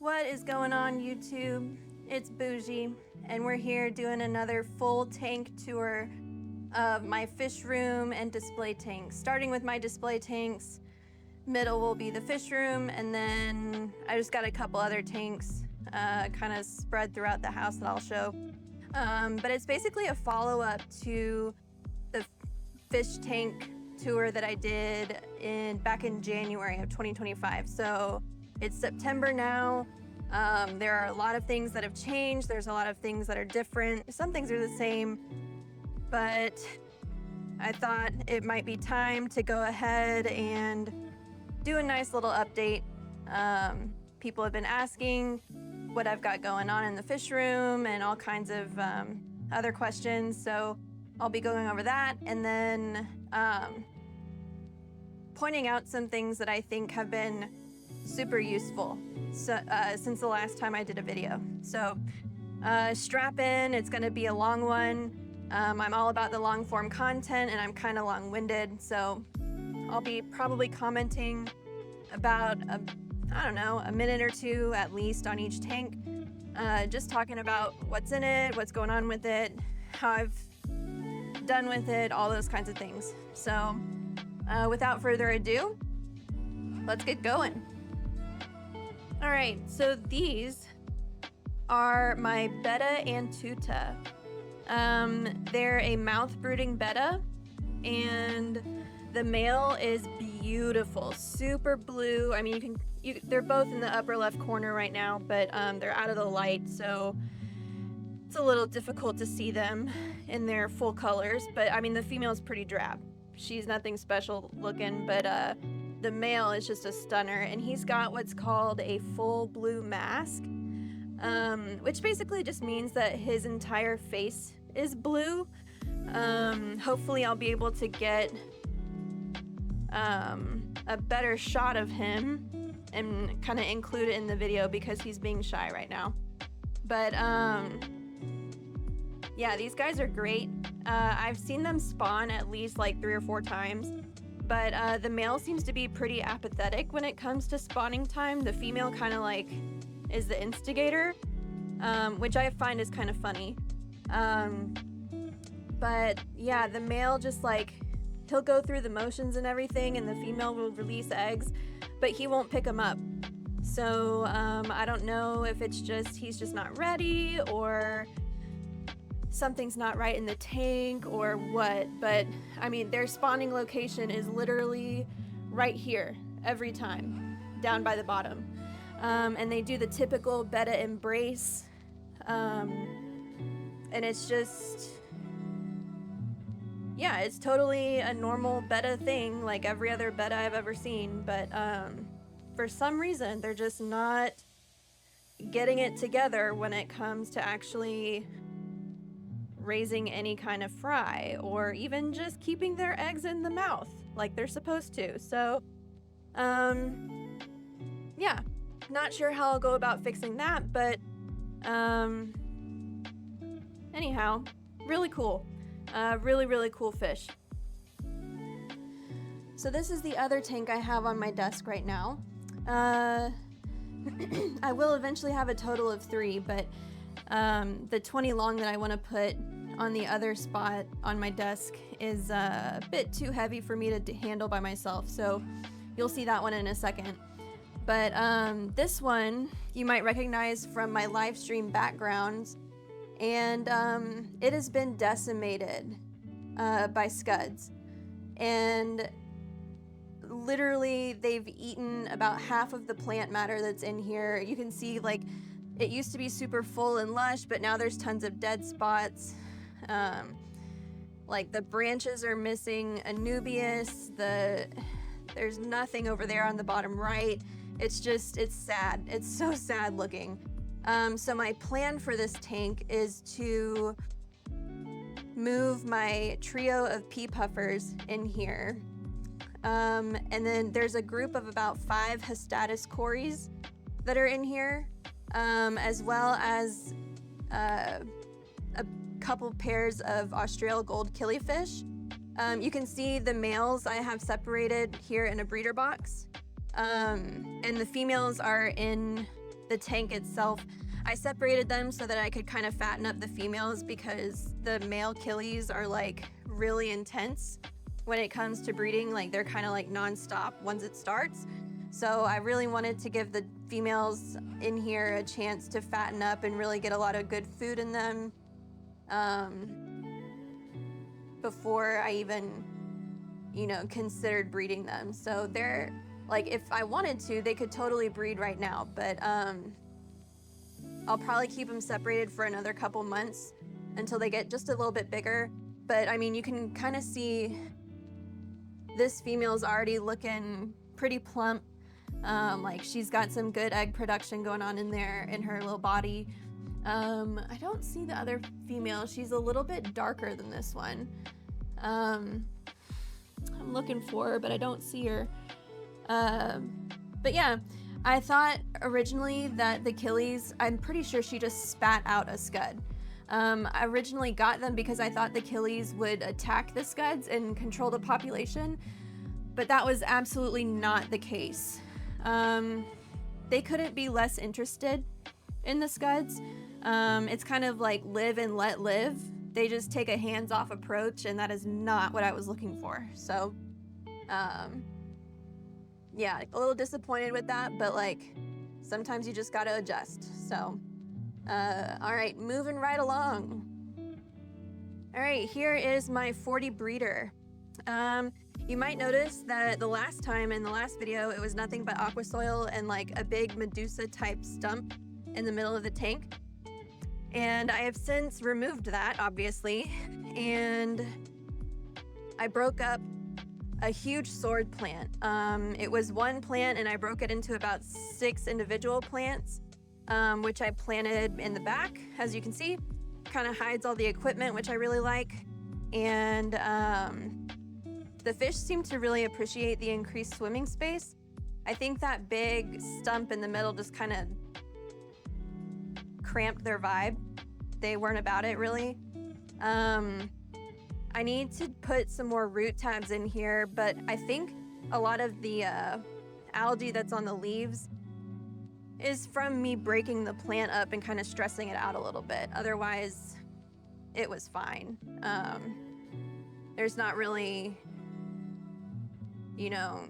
What is going on, YouTube? It's Bougie, and we're here doing another full tank tour of my fish room and display tanks. Starting with my display tanks, middle will be the fish room, and then I just got a couple other tanks kind of spread throughout the house that I'll show. But it's basically a follow-up to the fish tank tour that I did back in January of 2025. So it's September now. There are a lot of things that have changed. There's a lot of things that are different. Some things are the same, but I thought it might be time to go ahead and do a nice little update. People have been asking what I've got going on in the fish room and all kinds of other questions. So I'll be going over that and then pointing out some things that I think have been super useful since the last time I did a video. So strap in, it's gonna be a long one. I'm all about the long form content and I'm kind of long-winded, so I'll be probably commenting about a minute or two at least on each tank, just talking about what's in it, what's going on with it, how I've done with it, all those kinds of things. So without further ado, let's get going. All right, so these are my Betta and Tuta. They're a mouth brooding Betta, and the male is beautiful, super blue. I mean, they're both in the upper left corner right now, but they're out of the light, so it's a little difficult to see them in their full colors. But I mean, the female's pretty drab. She's nothing special looking, but the male is just a stunner, and he's got what's called a full blue mask, which basically just means that his entire face is blue. Hopefully I'll be able to get a better shot of him and kind of include it in the video because he's being shy right now. But yeah, these guys are great. I've seen them spawn at least like 3 or 4 times, but the male seems to be pretty apathetic when it comes to spawning time. The female kind of like is the instigator, which I find is kind of funny. But yeah, the male just like, he'll go through the motions and everything, and the female will release eggs, but he won't pick them up. So I don't know if it's just he's just not ready, or something's not right in the tank, or what. But I mean, their spawning location is literally right here every time, down by the bottom. And they do the typical Betta embrace, and it's just, yeah, it's totally a normal Betta thing, like every other Betta I've ever seen. But for some reason, they're just not getting it together when it comes to actually raising any kind of fry, or even just keeping their eggs in the mouth like they're supposed to. So yeah, not sure how I'll go about fixing that, but anyhow, really cool. Really cool fish. So this is the other tank I have on my desk right now. I will eventually have a total of 3, but the 20 long that I want to put on the other spot on my desk is a bit too heavy for me to handle by myself, so you'll see that one in a second. But this one you might recognize from my live stream backgrounds, and it has been decimated by scuds, and literally they've eaten about half of the plant matter that's in here. You can see, like, it used to be super full and lush, but now there's tons of dead spots. Like, the branches are missing Anubias, there's nothing over there on the bottom right. It's sad. It's so sad looking. So my plan for this tank is to move my trio of pea puffers in here. And then there's a group of about 5 Hystatus cories that are in here, as well as a couple pairs of Australian gold killifish. You can see the males I have separated here in a breeder box, and the females are in the tank itself. I separated them so that I could kind of fatten up the females because the male killies are like really intense when it comes to breeding. Like they're kind of like nonstop once it starts. So I really wanted to give the females in here a chance to fatten up and really get a lot of good food in them before I even, you know, considered breeding them. So they're like, if I wanted to, they could totally breed right now, but I'll probably keep them separated for another couple months until they get just a little bit bigger. But I mean, you can kind of see this female's already looking pretty plump. Like she's got some good egg production going on in there in her little body. I don't see the other female. She's a little bit darker than this one. I'm looking for her, but I don't see her. But yeah, I thought originally that the killies, I'm pretty sure she just spat out a scud. I originally got them because I thought the killies would attack the scuds and control the population, but that was absolutely not the case. They couldn't be less interested in the scuds. It's kind of like live and let live. They just take a hands-off approach, and that is not what I was looking for. So, yeah, a little disappointed with that, but like sometimes you just gotta adjust. So, all right, moving right along. All right, here is my 40 breeder. You might notice that the last time in the last video, it was nothing but aqua soil and like a big Medusa type stump in the middle of the tank. And I have since removed that, obviously, and I broke up a huge sword plant. It was one plant and I broke it into about 6 individual plants, which I planted in the back, as you can see. Kind of hides all the equipment, which I really like. And the fish seem to really appreciate the increased swimming space. I think that big stump in the middle just kind of cramped their vibe. They weren't about it really. I need to put some more root tabs in here, but I think a lot of the algae that's on the leaves is from me breaking the plant up and kind of stressing it out a little bit. Otherwise, it was fine. There's not really, you know,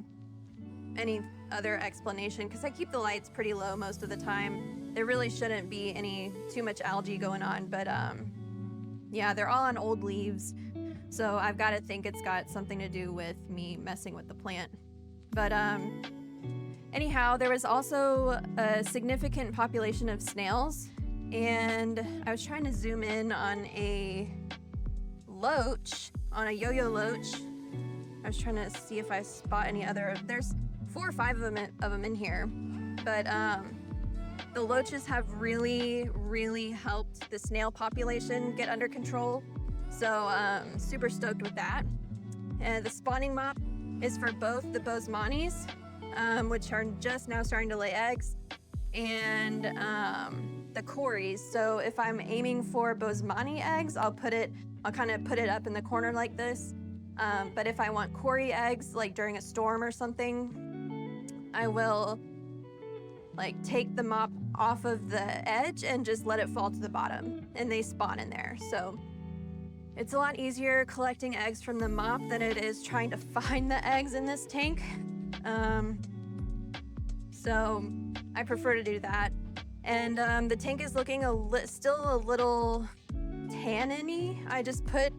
any other explanation because I keep the lights pretty low most of the time. There really shouldn't be too much algae going on, but yeah, they're all on old leaves. So I've got to think it's got something to do with me messing with the plant. But anyhow, there was also a significant population of snails, and I was trying to zoom in on a loach, on a yo-yo loach. I was trying to see if I spot any other. There's 4 or 5 of them in here, but the loaches have really, really helped the snail population get under control. So super stoked with that. And the spawning mop is for both the boesmanis, which are just now starting to lay eggs, and the cories. So if I'm aiming for boesmani eggs, I'll kind of put it up in the corner like this. But if I want cory eggs, like during a storm or something, I will like take the mop off of the edge and just let it fall to the bottom, and they spawn in there. So it's a lot easier collecting eggs from the mop than it is trying to find the eggs in this tank. So I prefer to do that. And the tank is looking still a little tannin-y. I just put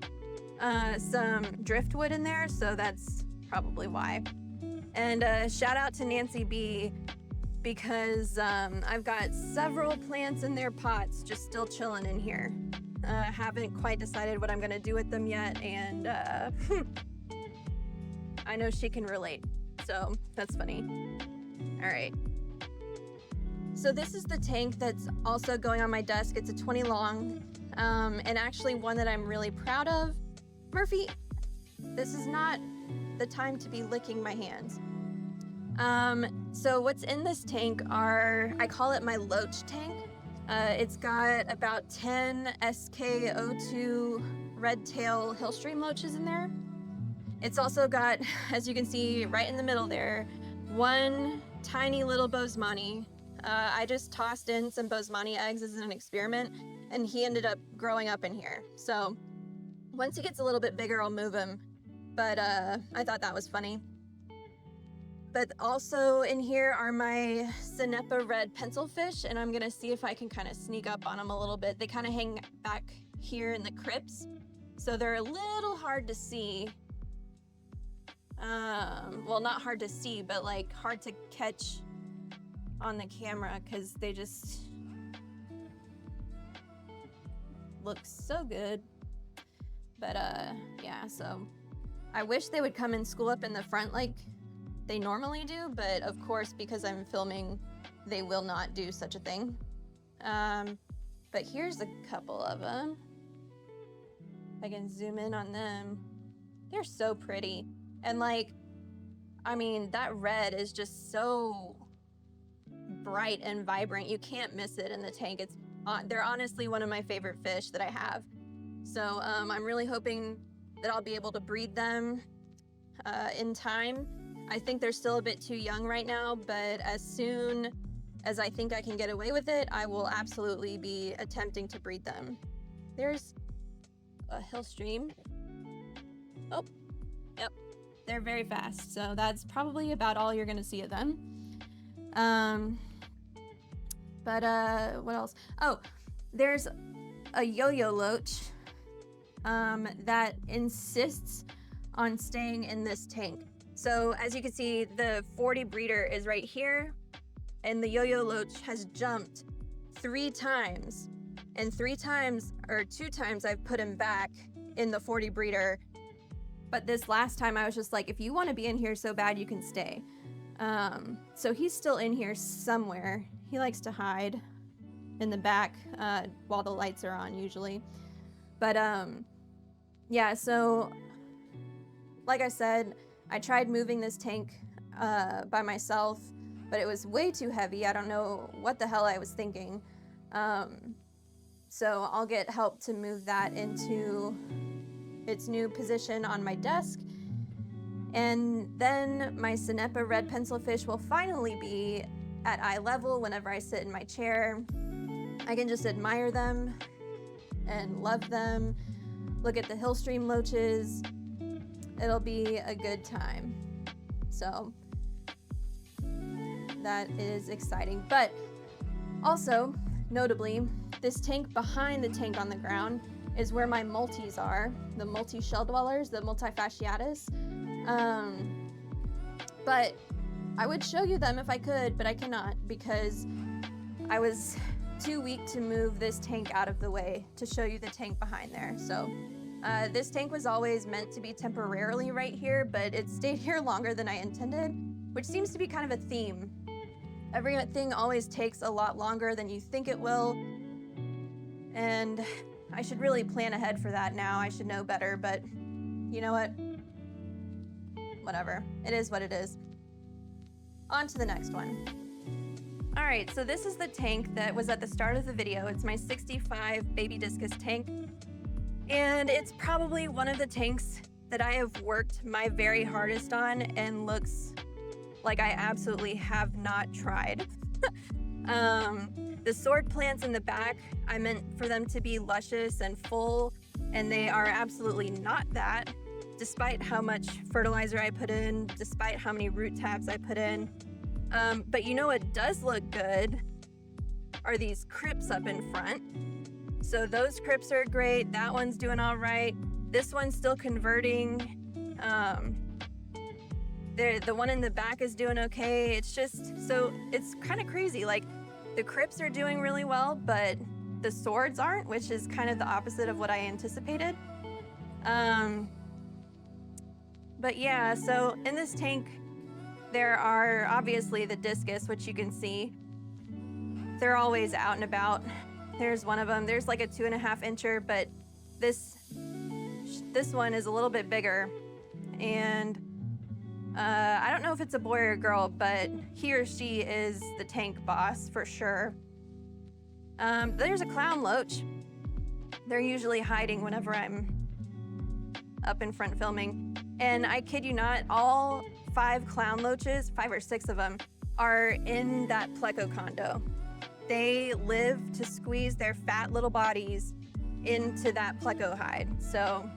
some driftwood in there, so that's probably why. And shout out to Nancy B, because I've got several plants in their pots just still chilling in here. Haven't quite decided what I'm gonna do with them yet, and I know she can relate, so that's funny. All right. So this is the tank that's also going on my desk. It's a 20 long, and actually one that I'm really proud of. Murphy, this is not the time to be licking my hands. So what's in this tank I call it my Loach tank. It's got about 10 SK02 red tail hillstream loaches in there. It's also got, as you can see right in the middle there, one tiny little boesmani. I just tossed in some Bosemani eggs as an experiment, and he ended up growing up in here. So once he gets a little bit bigger, I'll move him. But I thought that was funny. But also in here are my Sinepa red pencilfish, and I'm gonna see if I can kind of sneak up on them a little bit. They kind of hang back here in the crypts, so they're a little hard to see. Well, not hard to see, but like hard to catch on the camera because they just look so good. But yeah, so I wish they would come and school up in the front like they normally do, but of course, because I'm filming, they will not do such a thing. But here's a couple of them. I can zoom in on them. They're so pretty. And like, I mean, that red is just so bright and vibrant. You can't miss it in the tank. They're honestly one of my favorite fish that I have. So I'm really hoping that I'll be able to breed them in time. I think they're still a bit too young right now, but as soon as I think I can get away with it, I will absolutely be attempting to breed them. There's a hill stream. Oh, yep, they're very fast. So that's probably about all you're gonna see of them. What else? Oh, there's a yo-yo loach that insists on staying in this tank. So as you can see, the 40 breeder is right here, and the yo-yo loach has jumped 3 times, and 2 times I've put him back in the 40 breeder. But this last time I was just like, if you want to be in here so bad, you can stay. So he's still in here somewhere. He likes to hide in the back while the lights are on usually. But yeah, so like I said, I tried moving this tank by myself, but it was way too heavy. I don't know what the hell I was thinking. So I'll get help to move that into its new position on my desk. And then my Sinepa red pencilfish will finally be at eye level whenever I sit in my chair. I can just admire them and love them, look at the hill stream loaches. It'll be a good time. So that is exciting. But also, notably, this tank behind the tank on the ground is where my multis are, the multi-shell dwellers, the multifasciatus. But I would show you them if I could, but I cannot because I was too weak to move this tank out of the way to show you the tank behind there. So this tank was always meant to be temporarily right here, but it stayed here longer than I intended, which seems to be kind of a theme. Everything always takes a lot longer than you think it will, and I should really plan ahead for that now. I should know better, but you know what? Whatever. It is what it is. On to the next one. All right, so this is the tank that was at the start of the video. It's my 65 baby discus tank. And it's probably one of the tanks that I have worked my very hardest on and looks like I absolutely have not tried. The sword plants in the back, I meant for them to be luscious and full, and they are absolutely not that, despite how much fertilizer I put in, despite how many root tabs I put in. But you know what does look good are these crypts up in front. So those crypts are great. That one's doing all right. This one's still converting. The one in the back is doing okay. It's just, so it's kind of crazy. Like the crypts are doing really well, but the swords aren't, which is kind of the opposite of what I anticipated. But yeah, so in this tank, there are obviously the discus, which you can see. They're always out and about. There's one of them. There's like a 2.5 incher, but this one is a little bit bigger. And I don't know if it's a boy or a girl, but he or she is the tank boss for sure. There's a clown loach. They're usually hiding whenever I'm up in front filming. And I kid you not, all 5 clown loaches, 5 or 6 of them, are in that pleco condo. They live to squeeze their fat little bodies into that pleco hide. So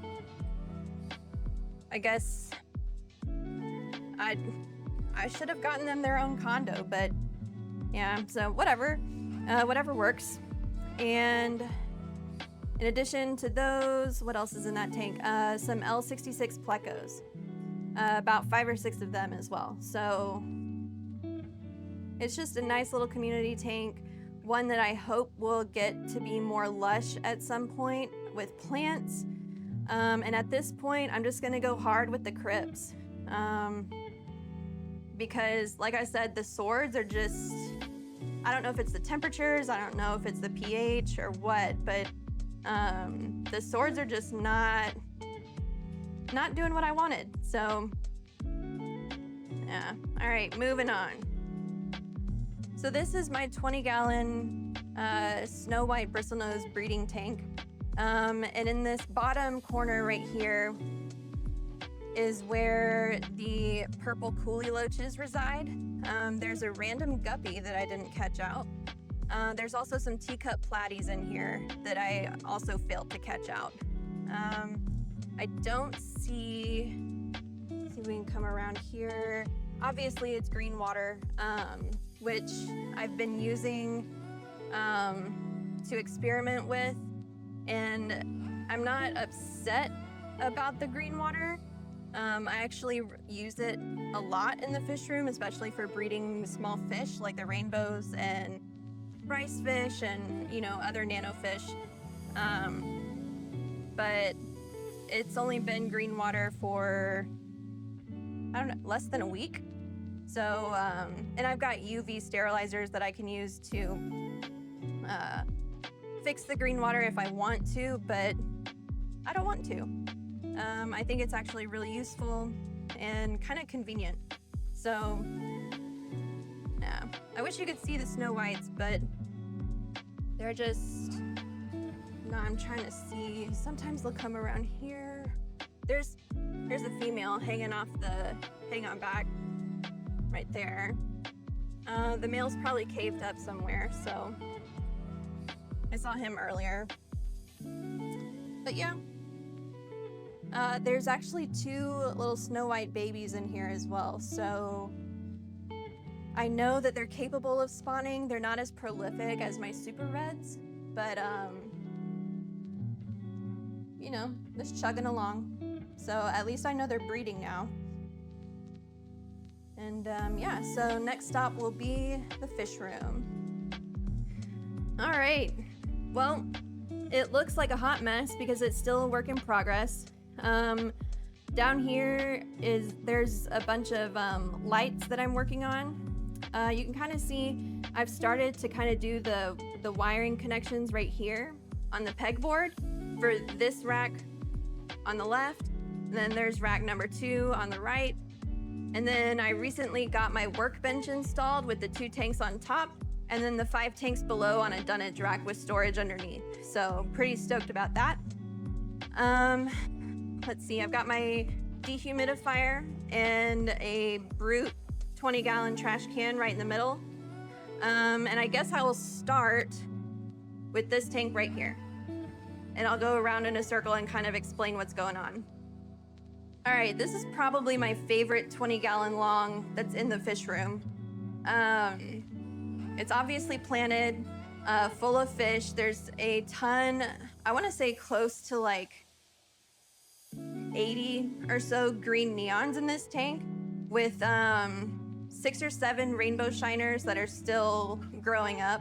I guess I should have gotten them their own condo, but yeah, so whatever works. And in addition to those, what else is in that tank? Some L66 plecos, about 5 or 6 of them as well. So it's just a nice little community tank, one that I hope will get to be more lush at some point with plants. And at this point, I'm just gonna go hard with the crypts. Because like I said, the swords are just, I don't know if it's the temperatures, I don't know if it's the pH or what, but the swords are just not doing what I wanted. So yeah, all right, moving on. So this is my 20-gallon snow white bristlenose breeding tank. And in this bottom corner right here is where the purple coolie loaches reside. There's a random guppy that I didn't catch out. There's also some teacup platies in here that I also failed to catch out. I don't see, let's see if we can come around here. Obviously it's green water, which I've been using to experiment with, and I'm not upset about the green water. I actually use it a lot in the fish room, especially for breeding small fish like the rainbows and rice fish and, you know, other nano fish. But it's only been green water for, I don't know, less than a week. So, and I've got UV sterilizers that I can use to fix the green water if I want to, but I don't want to. I think it's actually really useful and kind of convenient. So, yeah. I wish you could see the snow whites, but they're just, no, I'm trying to see. Sometimes they'll come around here. There's a female hanging off the, hang on back, right there. The male's probably caved up somewhere, so I saw him earlier. But yeah. There's actually 2 little snow white babies in here as well, so I know that they're capable of spawning. They're not as prolific as my super reds, but you know, just chugging along. So at least I know they're breeding now. And yeah, so next stop will be the fish room. All right, well, it looks like a hot mess because it's still a work in progress. Down here there's a bunch of lights that I'm working on. You can kind of see I've started to kind of do the wiring connections right here on the pegboard for this rack on the left, and then there's rack number 2 on the right, and then I recently got my workbench installed with the 2 tanks on top, and then the 5 tanks below on a dunnage rack with storage underneath. So pretty stoked about that. Let's see, I've got my dehumidifier and a Brute 20-gallon trash can right in the middle. And I guess I will start with this tank right here. And I'll go around in a circle and kind of explain what's going on. All right, this is probably my favorite 20-gallon long that's in the fish room. It's obviously planted, full of fish. There's a ton, I wanna say close to like 80 or so green neons in this tank with 6 or 7 rainbow shiners that are still growing up,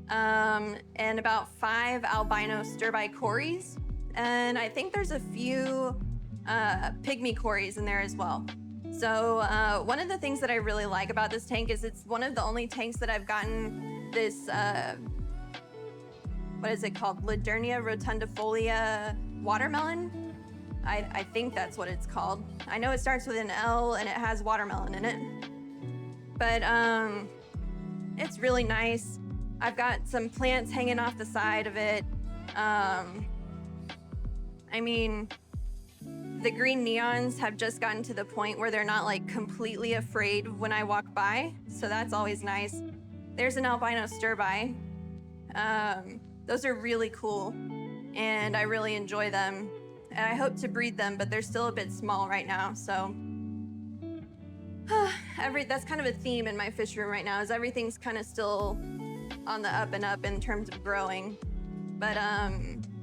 and about 5 albino stir-by cories, and I think there's a few pygmy cories in there as well. So one of the things that I really like about this tank is it's one of the only tanks that I've gotten this, what is it called? Ladernia rotundifolia watermelon. I think that's what it's called. I know it starts with an L and it has watermelon in it. But it's really nice. I've got some plants hanging off the side of it. I mean, the green neons have just gotten to the point where they're not like completely afraid when I walk by, so that's always nice. There's an albino stirby. Those are really cool, and I really enjoy them. And I hope to breed them, but they're still a bit small right now, so. That's kind of a theme in my fish room right now, is everything's kind of still on the up and up in terms of growing. But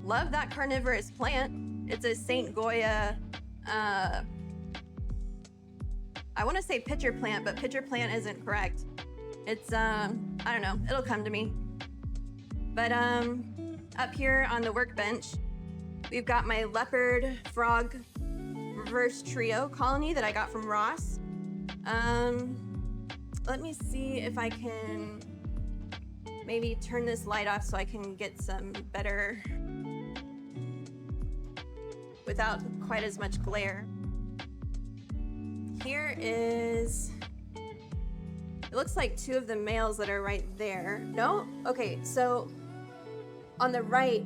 love that carnivorous plant. It's a St. Goya, I want to say pitcher plant, but pitcher plant isn't correct. It's, I don't know, it'll come to me. But up here on the workbench, we've got my leopard frog reverse trio colony that I got from Ross. Let me see if I can maybe turn this light off so I can get some better, without quite as much glare. Here is, it looks like two of the males that are right there. No? Okay, so on the right,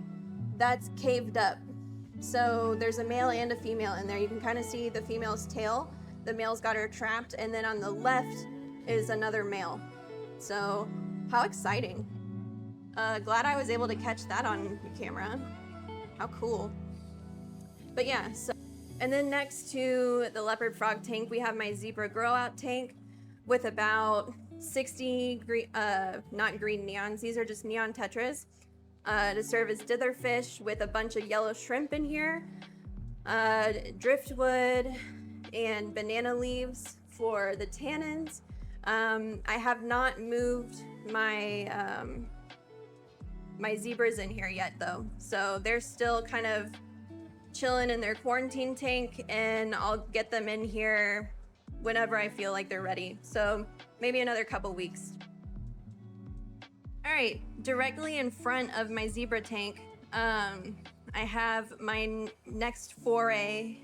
that's caved up. So there's a male and a female in there. You can kind of see the female's tail. The male's got her trapped, and then on the left is another male. So how exciting. Glad I was able to catch that on camera. How cool. But yeah, so, and then next to the leopard frog tank, we have my zebra grow out tank with about 60 not green neons, these are just neon tetras, to serve as ditherfish, with a bunch of yellow shrimp in here, driftwood, and banana leaves for the tannins. I have not moved my my zebras in here yet though, so they're still kind of chilling in their quarantine tank, and I'll get them in here whenever I feel like they're ready. So maybe another couple weeks. All right, directly in front of my zebra tank, I have my next foray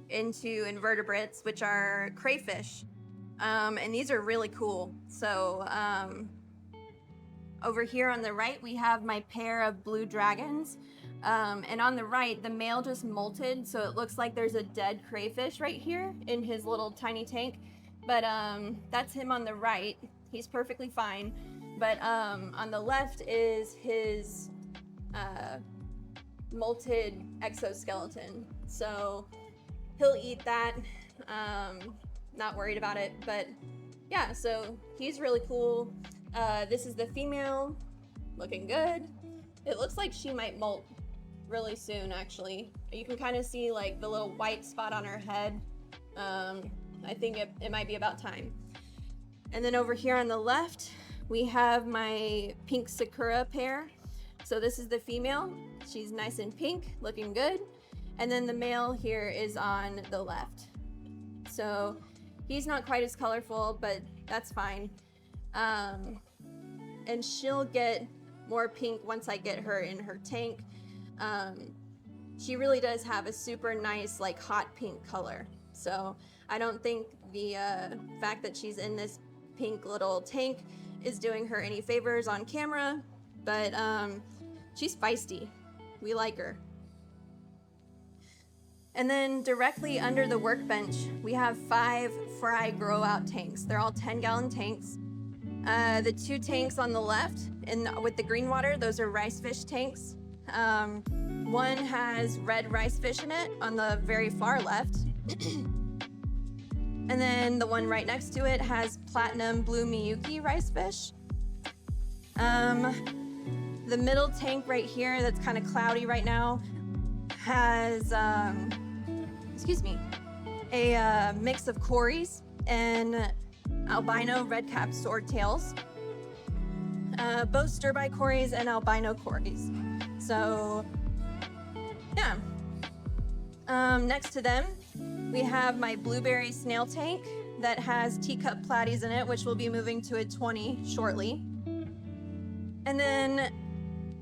into invertebrates, which are crayfish. And these are really cool. So over here on the right, we have my pair of blue dragons. And on the right, the male just molted, so it looks like there's a dead crayfish right here in his little tiny tank. But that's him on the right. He's perfectly fine. But on the left is his molted exoskeleton. So he'll eat that. Not worried about it, but yeah, so he's really cool. This is the female, looking good. It looks like she might molt really soon, actually. You can kind of see like the little white spot on her head. I think it might be about time. And then over here on the left, we have my pink sakura pair. So this is the female. She's nice and pink, looking good. And then the male here is on the left. So he's not quite as colorful, but that's fine. And she'll get more pink once I get her in her tank. She really does have a super nice, like, hot pink color. So I don't think the fact that she's in this pink little tank is doing her any favors on camera, but she's feisty. We like her. And then directly under the workbench, we have 5 fry grow out tanks. They're all 10-gallon tanks. The 2 tanks on the left with the green water, those are rice fish tanks. One has red rice fish in it on the very far left. And then the one right next to it has platinum blue Miyuki rice fish. The middle tank right here that's kind of cloudy right now has, a mix of cories and albino red-capped swordtails. Both stir-by cories and albino cories. So, yeah. Next to them, we have my blueberry snail tank that has teacup platies in it, which will be moving to a 20 shortly. And then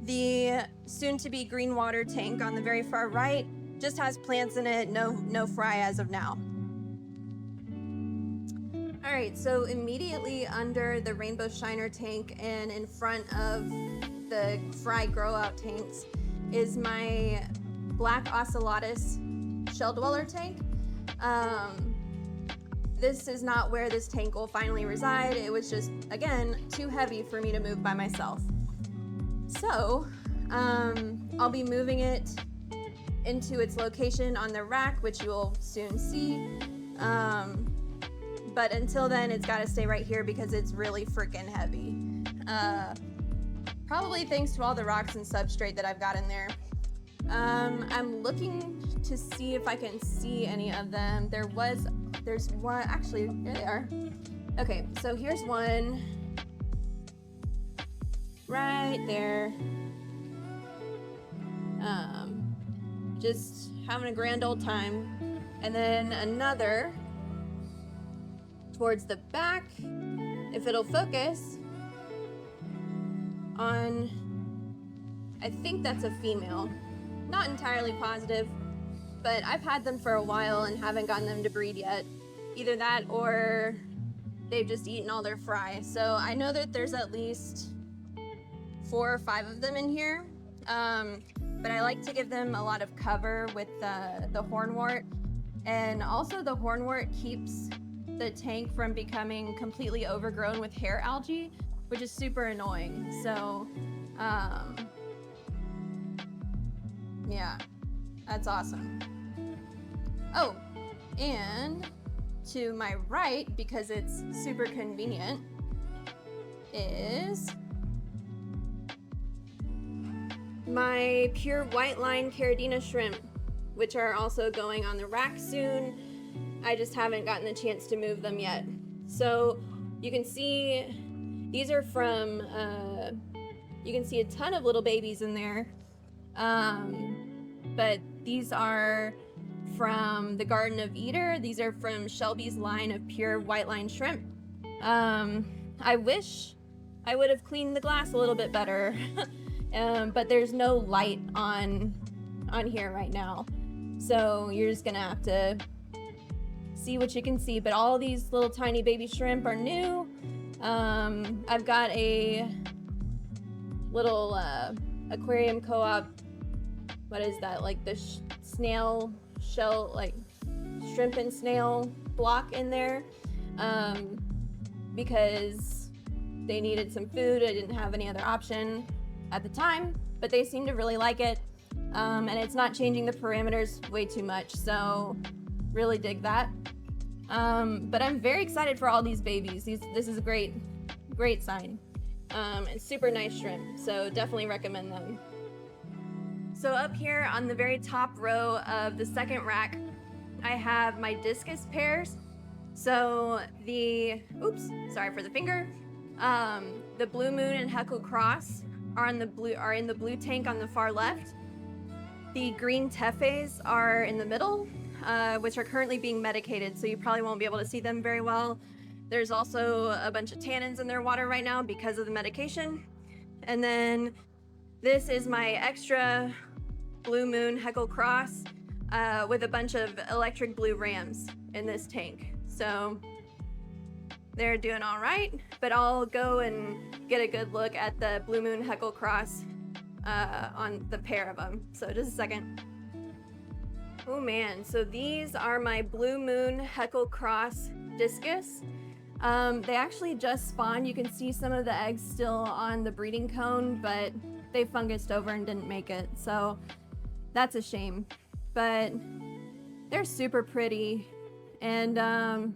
the soon-to-be green water tank on the very far right just has plants in it, no fry as of now. All right, so immediately under the rainbow shiner tank and in front of the fry grow out tanks is my black ocelotus shell dweller tank. This is not where this tank will finally reside. It was just, again, too heavy for me to move by myself. So, I'll be moving it into its location on the rack, which you will soon see. But until then, it's gotta stay right here because it's really freaking heavy. Probably thanks to all the rocks and substrate that I've got in there. I'm looking to see if I can see any of them. There's one, actually, here they are. Okay, so here's one right there. Just having a grand old time. And then another towards the back, if it'll focus on, I think that's a female. Not entirely positive, but I've had them for a while and haven't gotten them to breed yet. Either that or they've just eaten all their fry. So I know that there's at least 4 or 5 of them in here. But I like to give them a lot of cover with the hornwort. And also the hornwort keeps the tank from becoming completely overgrown with hair algae, which is super annoying. So, yeah, that's awesome. Oh, and to my right, because it's super convenient, is my pure white line Caridina shrimp, which are also going on the rack soon. I just haven't gotten the chance to move them yet. So you can see these are from, you can see a ton of little babies in there. But these are from the Garden of Eder. These are from Shelby's line of pure white line shrimp. I wish I would have cleaned the glass a little bit better. But there's no light on here right now. So you're just gonna have to see what you can see. But all these little tiny baby shrimp are new. I've got a little aquarium co-op, what is that, like the snail shell, like shrimp and snail block in there, because they needed some food. I didn't have any other option at the time, but they seem to really like it, and it's not changing the parameters way too much, so really dig that. But I'm very excited for all these babies. This is a great sign. And super nice shrimp, so definitely recommend them. So up here on the very top row of the second rack, I have my discus pairs. So the, oops, sorry for the finger. The Blue Moon and Heckle Cross are in the blue tank on the far left. The green teffes are in the middle, which are currently being medicated, so you probably won't be able to see them very well. There's also a bunch of tannins in their water right now because of the medication. And then this is my extra Blue Moon Heckle Cross with a bunch of electric blue rams in this tank. So they're doing all right, but I'll go and get a good look at the Blue Moon Heckle Cross on the pair of them. So just a second. Oh man, so these are my Blue Moon Heckle Cross discus. They actually just spawned. You can see some of the eggs still on the breeding cone, but they fungused over and didn't make it. So that's a shame, but they're super pretty. And I'm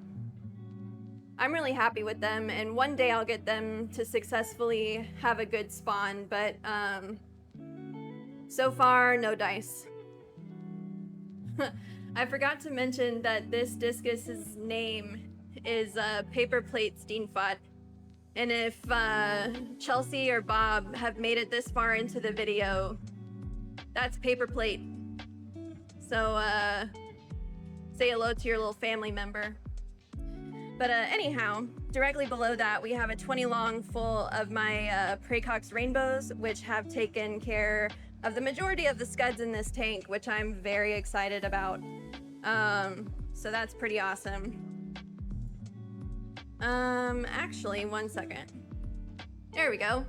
really happy with them. And one day I'll get them to successfully have a good spawn, but so far, no dice. I forgot to mention that this discus's name is Paper Plate Steenfot. And if Chelsea or Bob have made it this far into the video, that's Paper Plate. So say hello to your little family member. But anyhow, directly below that, we have a 20 long full of my Praecox rainbows, which have taken care of the majority of the scuds in this tank, which I'm very excited about. So that's pretty awesome. Actually, one second. There we go.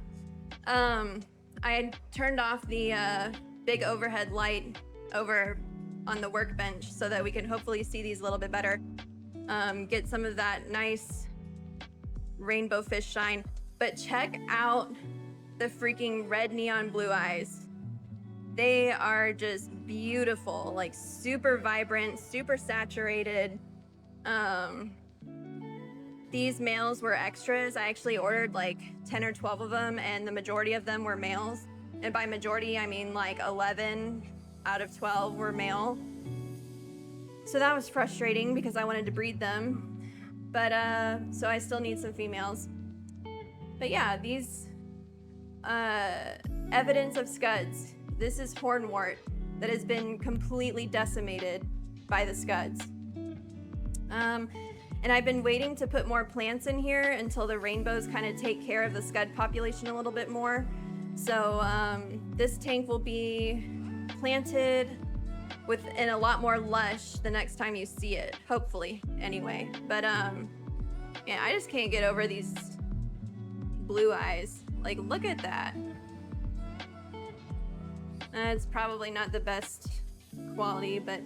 I had turned off the big overhead light over on the workbench so that we can hopefully see these a little bit better. Get some of that nice rainbow fish shine. But check out the freaking red neon blue eyes. They are just beautiful, like super vibrant, super saturated. These males were extras. I actually ordered like 10 or 12 of them, and the majority of them were males. And by majority, I mean like 11 out of 12 were male. So that was frustrating because I wanted to breed them. But so I still need some females. But yeah, these evidence of scuds. This is hornwort that has been completely decimated by the scuds. And I've been waiting to put more plants in here until the rainbows kind of take care of the scud population a little bit more. So this tank will be planted in a lot more lush the next time you see it, hopefully, anyway. But yeah, I just can't get over these blue eyes. Like, look at that. It's probably not the best quality, but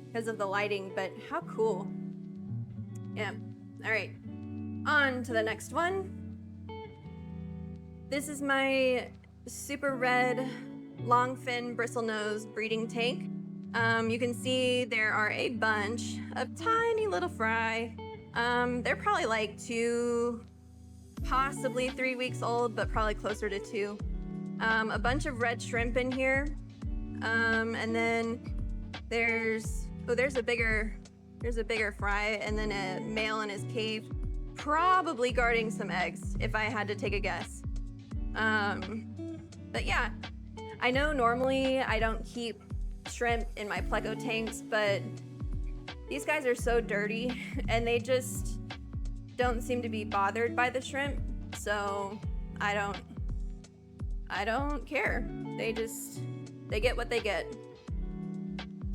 because of the lighting, but how cool. Yeah, all right, on to the next one. This is my super red long fin bristlenose breeding tank. You can see there are a bunch of tiny little fry. They're probably like 2, possibly 3 weeks old, but probably closer to 2. A bunch of red shrimp in here. And then there's a bigger fry, and then a male in his cave, probably guarding some eggs, if I had to take a guess. But yeah, I know normally I don't keep shrimp in my pleco tanks, but these guys are so dirty and they just don't seem to be bothered by the shrimp, so I don't care. They get what they get.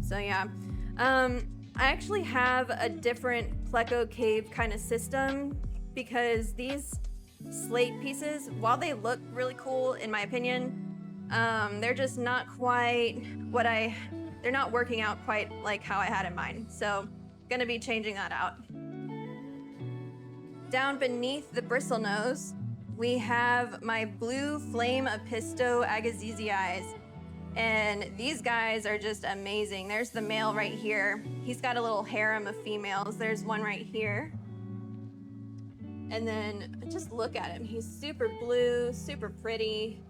So yeah. I actually have a different pleco cave kind of system because these slate pieces, while they look really cool in my opinion, they're just not quite they're not working out quite like how I had in mind. So gonna be changing that out. Down beneath the bristlenose, we have my blue flame apisto agassiziis. And these guys are just amazing. There's the male right here. He's got a little harem of females. There's one right here. And then just look at him. He's super blue, super pretty.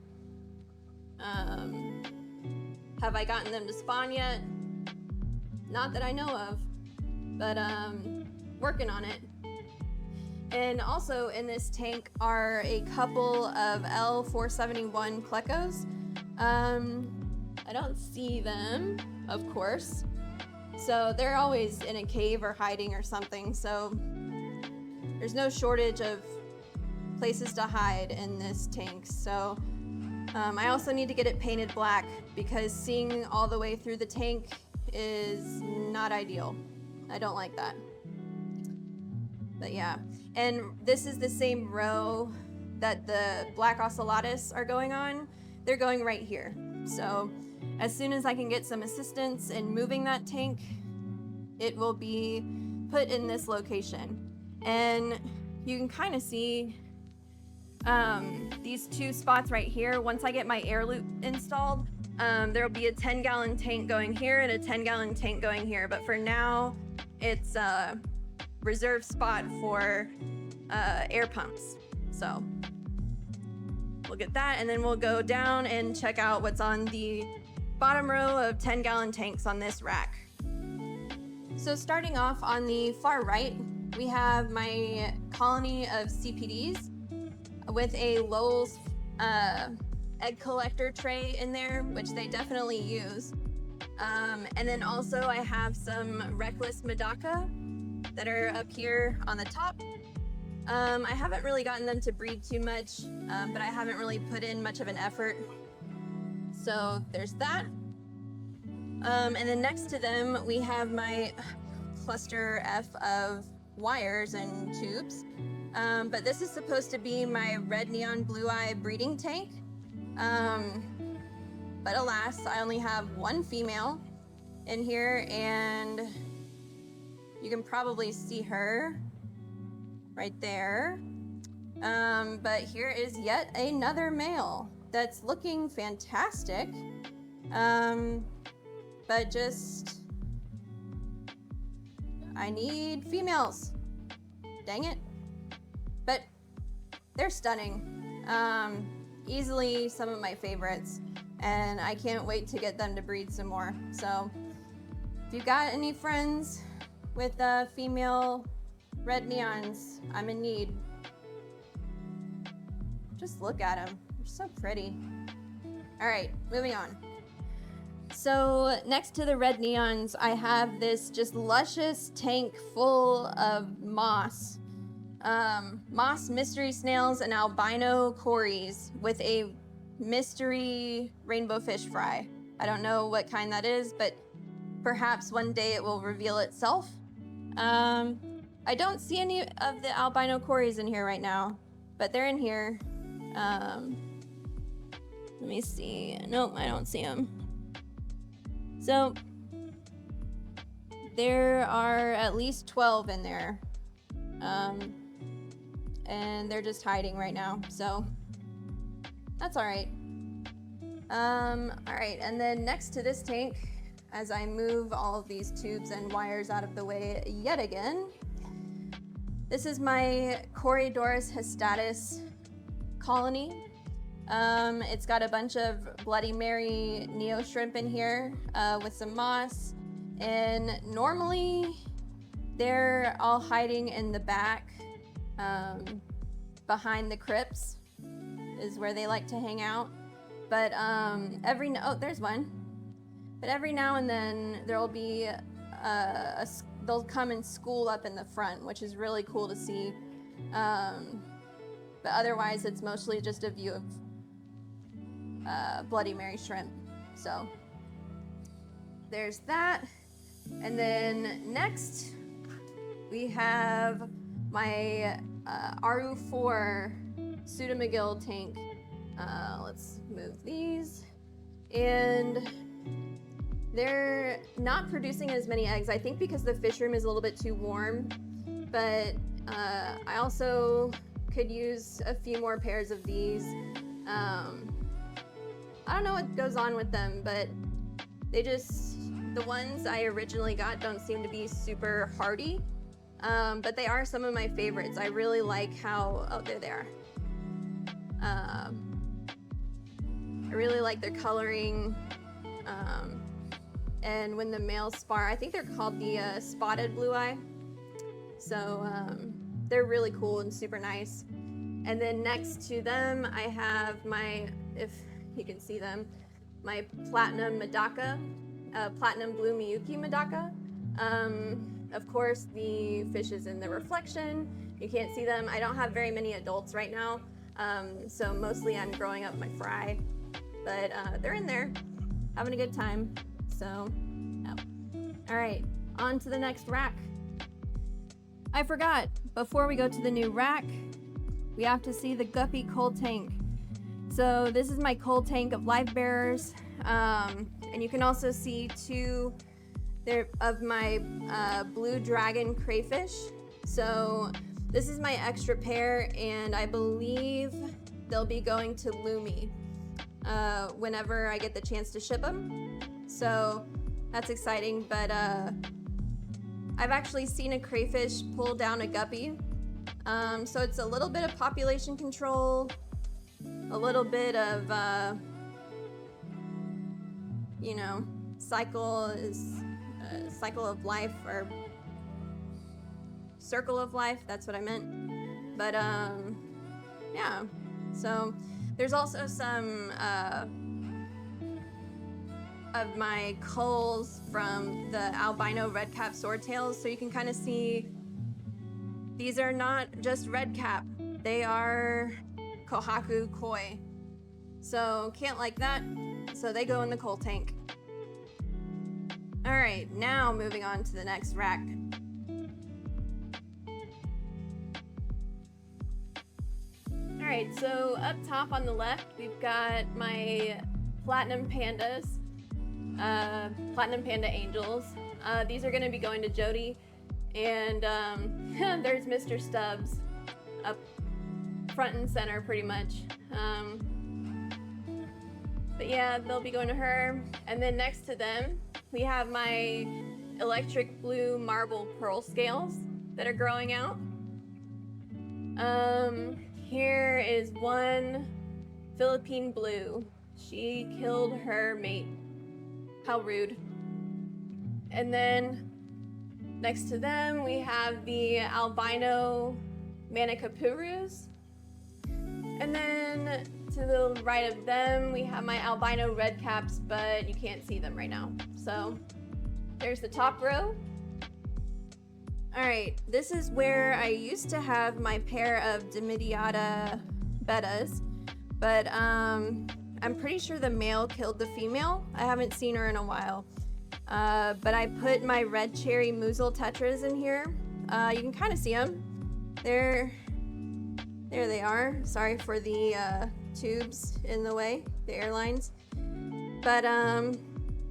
Have I gotten them to spawn yet? Not that I know of, but working on it. And also in this tank are a couple of L471 plecos. I don't see them, of course. So they're always in a cave or hiding or something. So there's no shortage of places to hide in this tank. So I also need to get it painted black because seeing all the way through the tank is not ideal. I don't like that. But yeah, and this is the same row that the black ocellatus are going on. They're going right here. So as soon as I can get some assistance in moving that tank, it will be put in this location. And you can kind of see these 2 spots right here. Once I get my air loop installed, there'll be a 10-gallon tank going here and a 10-gallon tank going here. But for now, it's a reserved spot for air pumps. So we'll get that, and then we'll go down and check out what's on the bottom row of 10-gallon tanks on this rack. So starting off on the far right, we have my colony of CPDs with a Lowe's egg collector tray in there, which they definitely use. And then also I have some Reckless Medaka that are up here on the top. I haven't really gotten them to breed too much, but I haven't really put in much of an effort. So there's that. And then next to them, we have my cluster F of wires and tubes. But this is supposed to be my red neon blue eye breeding tank. But alas, I only have one female in here, and you can probably see her right there. But here is yet another male that's looking fantastic. But just, I need females. Dang it. But they're stunning. Easily some of my favorites, and I can't wait to get them to breed some more. So if you've got any friends with female red neons, I'm in need. Just look at them, they're so pretty. All right, moving on. So next to the red neons, I have this just luscious tank full of moss. Moss mystery snails and albino cories with a mystery rainbow fish fry. I don't know what kind that is, but perhaps one day it will reveal itself. I don't see any of the albino cories in here right now, but they're in here. Let me see. Nope, I don't see them. So there are at least 12 in there. And they're just hiding right now, so that's all right. All right, and then next to this tank, as I move all of these tubes and wires out of the way yet again, this is my Corydoras hastatus colony. It's got a bunch of Bloody Mary neo shrimp in here with some moss, and normally they're all hiding in the back behind the crypts is where they like to hang out. But oh, there's one. But every now and then there'll be they'll come and school up in the front, which is really cool to see. But otherwise it's mostly just a view of Bloody Mary shrimp. So there's that. And then next we have my RU4 Pseudomcgill tank. Let's move these. And they're not producing as many eggs, I think because the fish room is a little bit too warm, but I also could use a few more pairs of these. I don't know what goes on with them, but the ones I originally got don't seem to be super hardy, but they are some of my favorites. I really like how, oh, there they are. I really like their coloring, and when the males spar, I think they're called the spotted blue eye. So they're really cool and super nice. And then next to them, I have my, if you can see them, my platinum Medaka, platinum blue Miyuki Medaka. Of course, the fish is in the reflection. You can't see them. I don't have very many adults right now, so mostly I'm growing up my fry. But they're in there, having a good time. So, yeah. All right, on to the next rack. I forgot, before we go to the new rack, we have to see the Guppy cold tank. So this is my cold tank of live bearers, and you can also see two there of my blue dragon crayfish. So this is my extra pair, and I believe they'll be going to Lumi whenever I get the chance to ship them. So that's exciting, but I've actually seen a crayfish pull down a guppy. So it's a little bit of population control, a little bit of, you know, cycle of life, or circle of life, that's what I meant. But yeah, so there's also some of my culls from the albino redcap swordtails, so you can kind of see these are not just redcap, they are Kohaku koi. So can't like that, so they go in the coal tank. All right, now moving on to the next rack. All right, so up top on the left, we've got my platinum pandas. platinum panda angels. These are going to be going to Jody, and there's Mr. Stubbs up front and center pretty much. But yeah, they'll be going to her. And then next to them, we have my electric blue marble pearl scales that are growing out. Here is one Philippine blue. She killed her mate. How rude. And then next to them, we have the albino Manicapurus. And then to the right of them, we have my albino red caps, but you can't see them right now. So there's the top row. All right, this is where I used to have my pair of Dimidiata bettas, but I'm pretty sure the male killed the female. I haven't seen her in a while. But I put my red cherry mussel tetras in here. You can kind of see them. There they are. Sorry for the tubes in the way, the airlines. But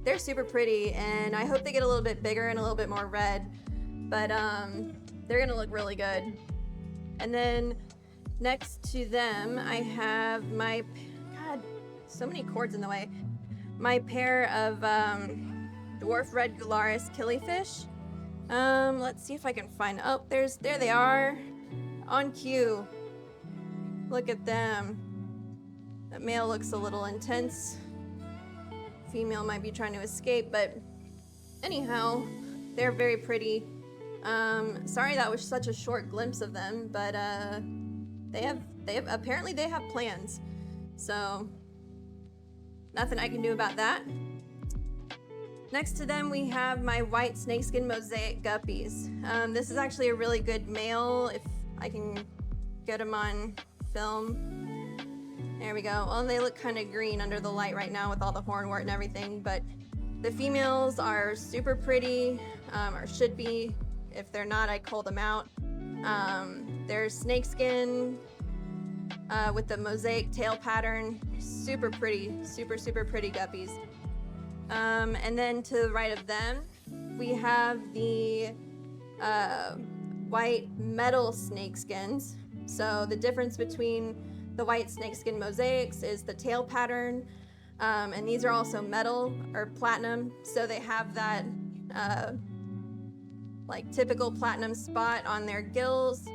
they're super pretty, and I hope they get a little bit bigger and a little bit more red. But they're gonna look really good. And then next to them, I have my, God, so many cords in the way. My pair of dwarf red gularis killifish. Let's see if I can find, oh, there they are, on cue. Look at them. That male looks a little intense. Female might be trying to escape, but anyhow, they're very pretty. Sorry that was such a short glimpse of them, but apparently they have plans. So nothing I can do about that. Next to them, we have my white snakeskin mosaic guppies. This is actually a really good male, if I can get him on film. There we go. Well, they look kind of green under the light right now with all the hornwort and everything, but the females are super pretty, or should be. If they're not, I cull them out. They're snakeskin with the mosaic tail pattern. Super pretty, super pretty guppies. And then to the right of them, we have the white metal snakeskins. So the difference between the white snakeskin mosaics is the tail pattern, and these are also metal or platinum. So they have that like typical platinum spot on their gills.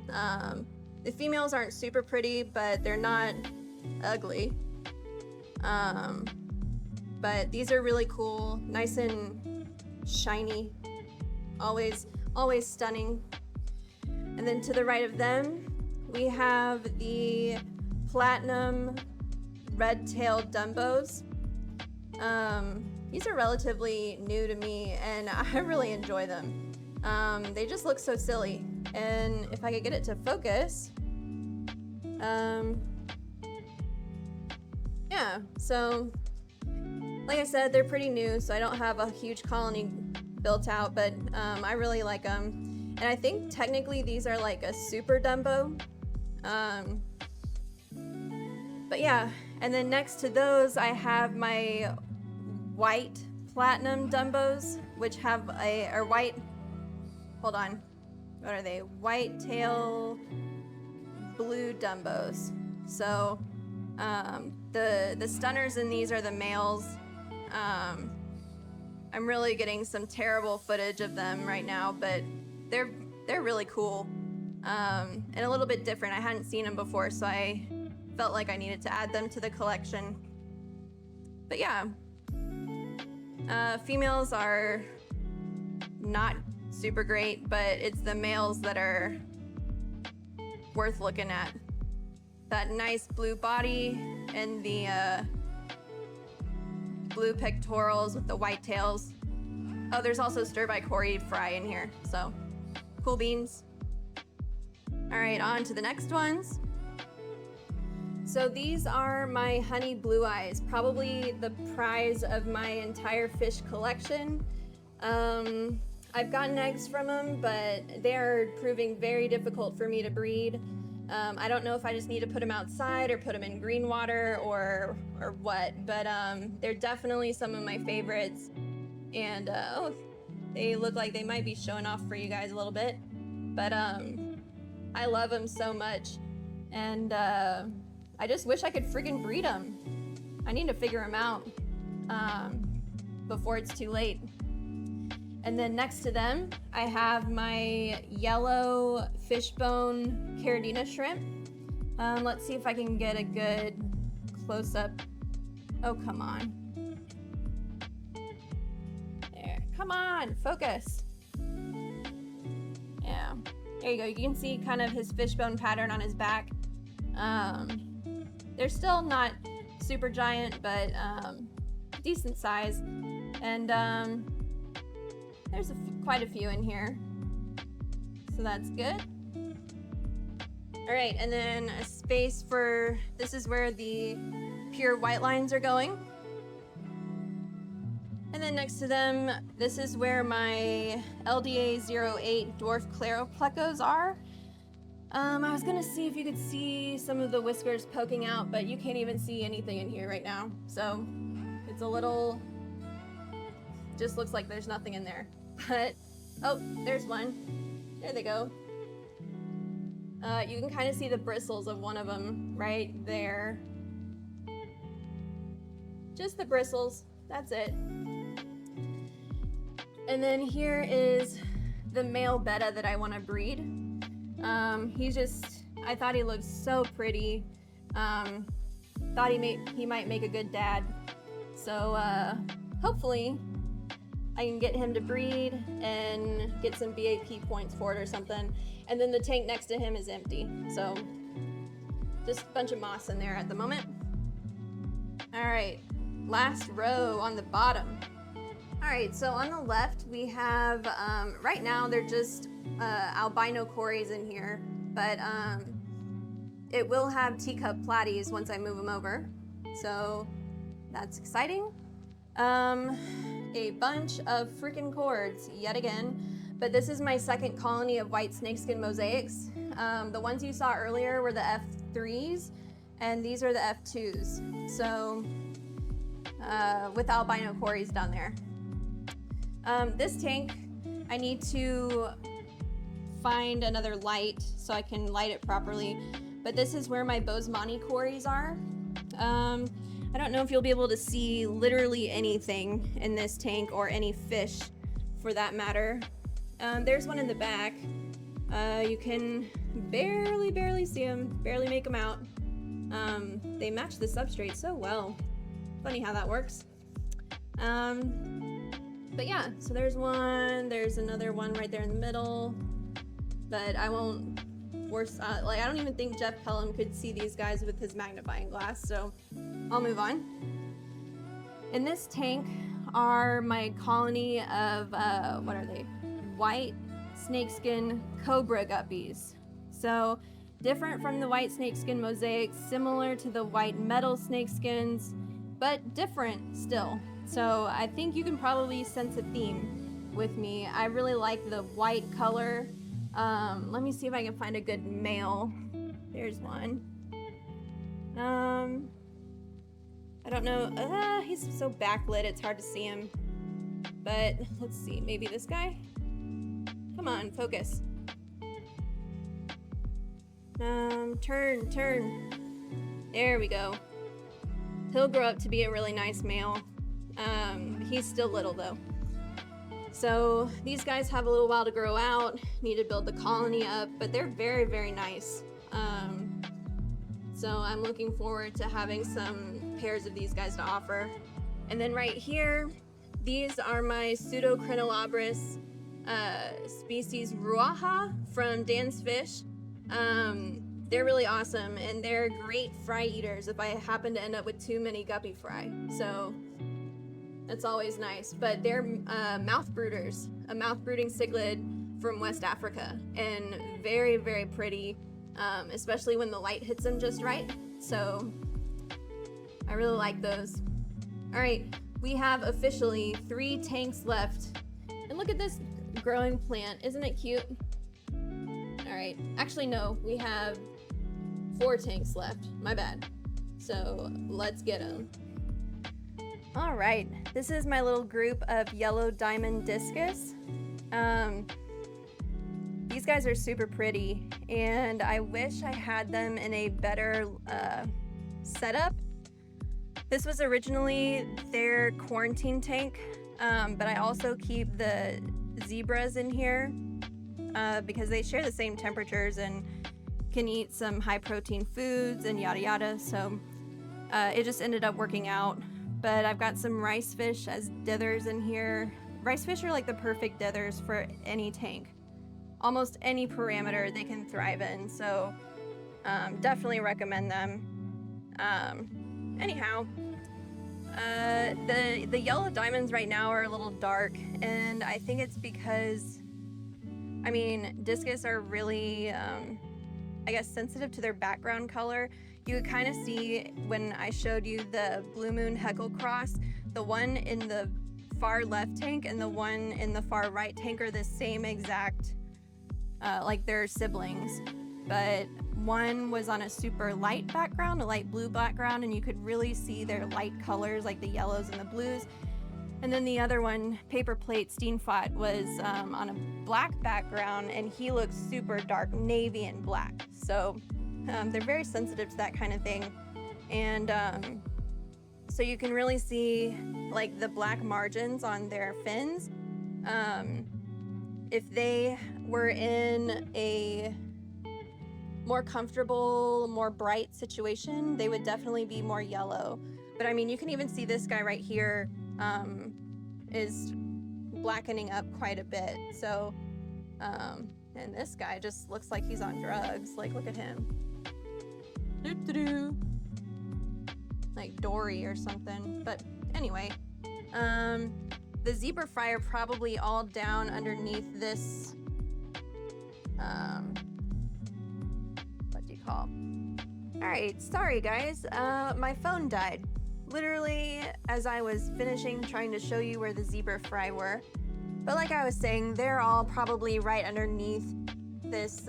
The females aren't super pretty, but they're not ugly. But these are really cool, nice and shiny, always stunning. And then to the right of them, we have the platinum red-tailed Dumbos. These are relatively new to me, and I really enjoy them. They just look so silly, and if I could get it to focus, yeah, so like I said, they're pretty new, so I don't have a huge colony built out, but I really like them. And I think technically these are like a super Dumbo. But yeah, and then next to those, I have my white platinum Dumbos, which have or white, hold on, what are they? White tail blue Dumbos. So the stunners in these are the males. I'm really getting some terrible footage of them right now, but they're really cool, and a little bit different. I hadn't seen them before, so I felt like I needed to add them to the collection. But yeah, females are not super great, but it's the males that are worth looking at. That nice blue body and the blue pectorals with the white tails. Oh, there's also stir-by-Cory fry in here, so cool beans. All right, on to the next ones. So these are my honey blue eyes, probably the prize of my entire fish collection. I've gotten eggs from them, but they're proving very difficult for me to breed. I don't know if I just need to put them outside or put them in green water or what, but they're definitely some of my favorites. And oh, they look like they might be showing off for you guys a little bit, but I love them so much, and I just wish I could freaking breed them. I need to figure them out before it's too late. And then next to them, I have my yellow fishbone caridina shrimp. Let's see if I can get a good close-up. Oh, come on. There, come on, focus. Yeah, there you go. You can see kind of his fishbone pattern on his back. They're still not super giant, but decent size. And there's quite a few in here, so that's good. All right, and then a space for, this is where the pure white lines are going. And then next to them, this is where my LDA 08 dwarf claro plecos are. I was gonna see if you could see some of the whiskers poking out, but you can't even see anything in here right now. So it's a little, just looks like there's nothing in there. But, oh, there's one. There they go. You can kind of see the bristles of one of them right there. Just the bristles, that's it. And then here is the male Betta that I want to breed. He's just, I thought he looked so pretty. Thought he might make a good dad. So hopefully I can get him to breed and get some BAP points for it or something. And then the tank next to him is empty. So just a bunch of moss in there at the moment. All right, last row on the bottom. All right, so on the left we have, right now they're just albino cories in here, but it will have teacup platies once I move them over. So that's exciting. A bunch of freaking cords yet again, but this is my second colony of white snakeskin mosaics. The ones you saw earlier were the F3s, and these are the F2s. So with albino cories down there. This tank, I need to find another light so I can light it properly, but this is where my Bosemani cories are. I don't know if you'll be able to see literally anything in this tank, or any fish for that matter. There's one in the back. You can barely see them, barely make them out. They match the substrate so well. Funny how that works. But yeah, so there's one, there's another one right there in the middle, but I won't force, like I don't even think Jeff Pelham could see these guys with his magnifying glass, so I'll move on. In this tank are my colony of, what are they? White snakeskin cobra guppies. So different from the white snakeskin mosaics, similar to the white metal snakeskins, but different still. So I think you can probably sense a theme with me. I really like the white color. Let me see if I can find a good male. There's one. I don't know. He's so backlit, it's hard to see him. But let's see, maybe this guy? Come on, focus. Turn. There we go. He'll grow up to be a really nice male. He's still little though. So these guys have a little while to grow out, need to build the colony up, but they're very, very nice. So I'm looking forward to having some pairs of these guys to offer. And then right here, these are my Pseudocrinolobris species Ruaha from Dan's Fish. They're really awesome, and they're great fry eaters if I happen to end up with too many guppy fry. So that's always nice. But they're mouth brooders, a mouth brooding cichlid from West Africa, and very, very pretty, especially when the light hits them just right. So I really like those. All right, we have officially 3 tanks left. And look at this growing plant, isn't it cute? All right, actually no, we have 4 tanks left, my bad. So let's get them. All right, this is my little group of yellow diamond discus. These guys are super pretty, and I wish I had them in a better setup. This was originally their quarantine tank, but I also keep the zebras in here because they share the same temperatures and can eat some high protein foods and yada yada. So it just ended up working out. But I've got some rice fish as dithers in here. Rice fish are like the perfect dithers for any tank. Almost any parameter they can thrive in, so definitely recommend them. Anyhow, the yellow diamonds right now are a little dark, and I think it's because, I mean, discus are really, I guess, sensitive to their background color. You could kind of see when I showed you the Blue Moon Heckle cross, the one in the far left tank and the one in the far right tank are the same exact, like they're siblings. But one was on a super light background, a light blue background, and you could really see their light colors like the yellows and the blues. And then the other one, Paper Plate Steenfot, was on a black background, and he looks super dark navy and black. So they're very sensitive to that kind of thing. And so you can really see like the black margins on their fins. If they were in a more comfortable, more bright situation, they would definitely be more yellow. But I mean, you can even see this guy right here is blackening up quite a bit. So, and this guy just looks like he's on drugs. Like, look at him. Doo-doo-doo. Like Dory or something. But anyway, the zebra fry are probably all down underneath this, what do you call? All right, sorry guys, my phone died. Literally as I was finishing trying to show you where the zebra fry were. But like I was saying, they're all probably right underneath this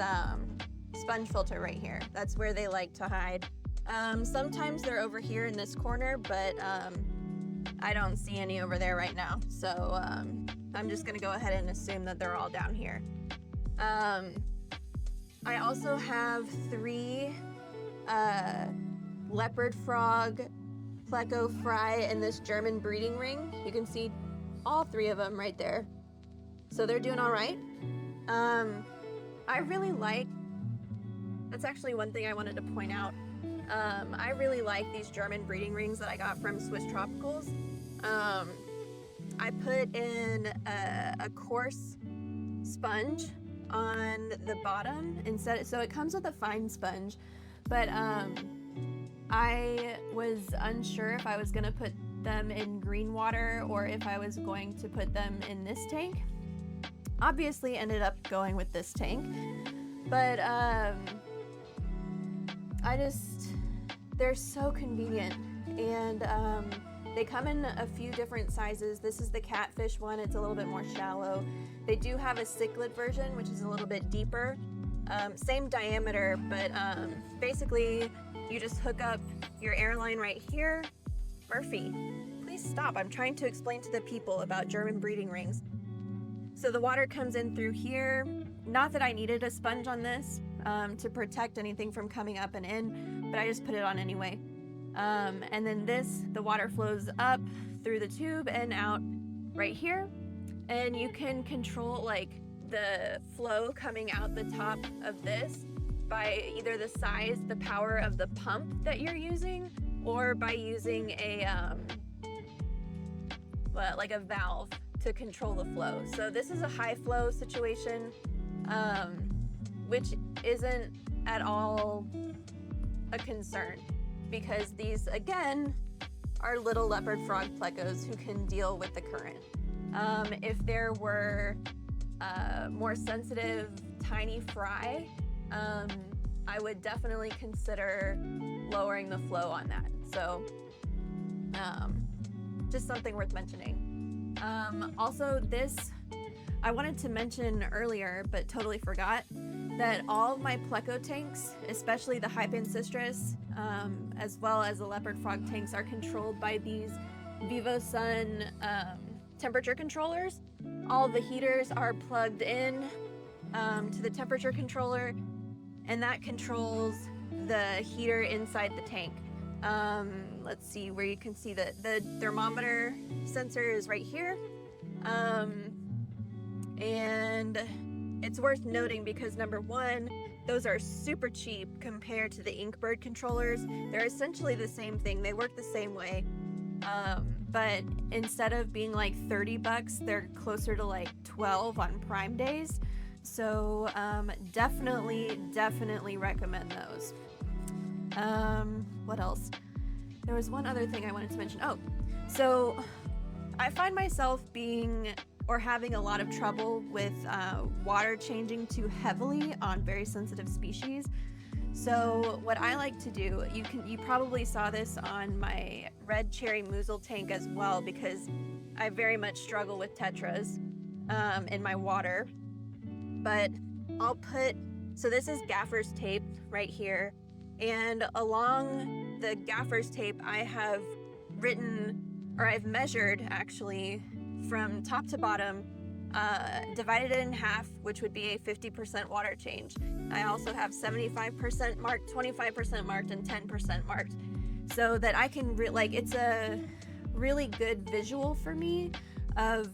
sponge filter right here. That's where they like to hide. Sometimes they're over here in this corner, but I don't see any over there right now. So I'm just gonna go ahead and assume that they're all down here. I also have 3 leopard frog pleco fry in this German breeding ring. You can see all 3 of them right there. So they're doing all right. I really like, that's actually one thing I wanted to point out. I really like these German breeding rings that I got from Swiss Tropicals. I put in a coarse sponge on the bottom instead, so it comes with a fine sponge, but I was unsure if I was gonna put them in green water or if I was going to put them in this tank. Obviously ended up going with this tank, but they're so convenient, and they come in a few different sizes. This is the catfish one, it's a little bit more shallow. They do have a cichlid version, which is a little bit deeper. Same diameter, but basically you just hook up your airline right here. Murphy, please stop. I'm trying to explain to the people about German breeding rings. So the water comes in through here. Not that I needed a sponge on this to protect anything from coming up and in, but I just put it on anyway. And then the water flows up through the tube and out right here. And you can control like the flow coming out the top of this by either the size, the power of the pump that you're using, or by using a like a valve to control the flow. So this is a high flow situation, which isn't at all a concern, because these again are little leopard frog plecos who can deal with the current. If there were more sensitive tiny fry, I would definitely consider lowering the flow on that. So just something worth mentioning. Also this, I wanted to mention earlier, but totally forgot. that all of my pleco tanks, especially the Hypancistris, as well as the leopard frog tanks, are controlled by these VivoSun temperature controllers. All of the heaters are plugged in to the temperature controller, and that controls the heater inside the tank. Let's see where you can see the thermometer sensor is right here. And it's worth noting because number one, those are super cheap compared to the Inkbird controllers. They're essentially the same thing. They work the same way. But instead of being like 30 bucks, they're closer to like 12 on Prime days. So definitely recommend those. What else? There was one other thing I wanted to mention. Oh, so I find myself having a lot of trouble with water changing too heavily on very sensitive species. So what I like to do, you probably saw this on my red cherry mussel tank as well, because I very much struggle with tetras in my water. But so this is gaffer's tape right here, and along the gaffer's tape I have I've measured actually from top to bottom, divided it in half, which would be a 50% water change. I also have 75% marked, 25% marked, and 10% marked, so that I can it's a really good visual for me of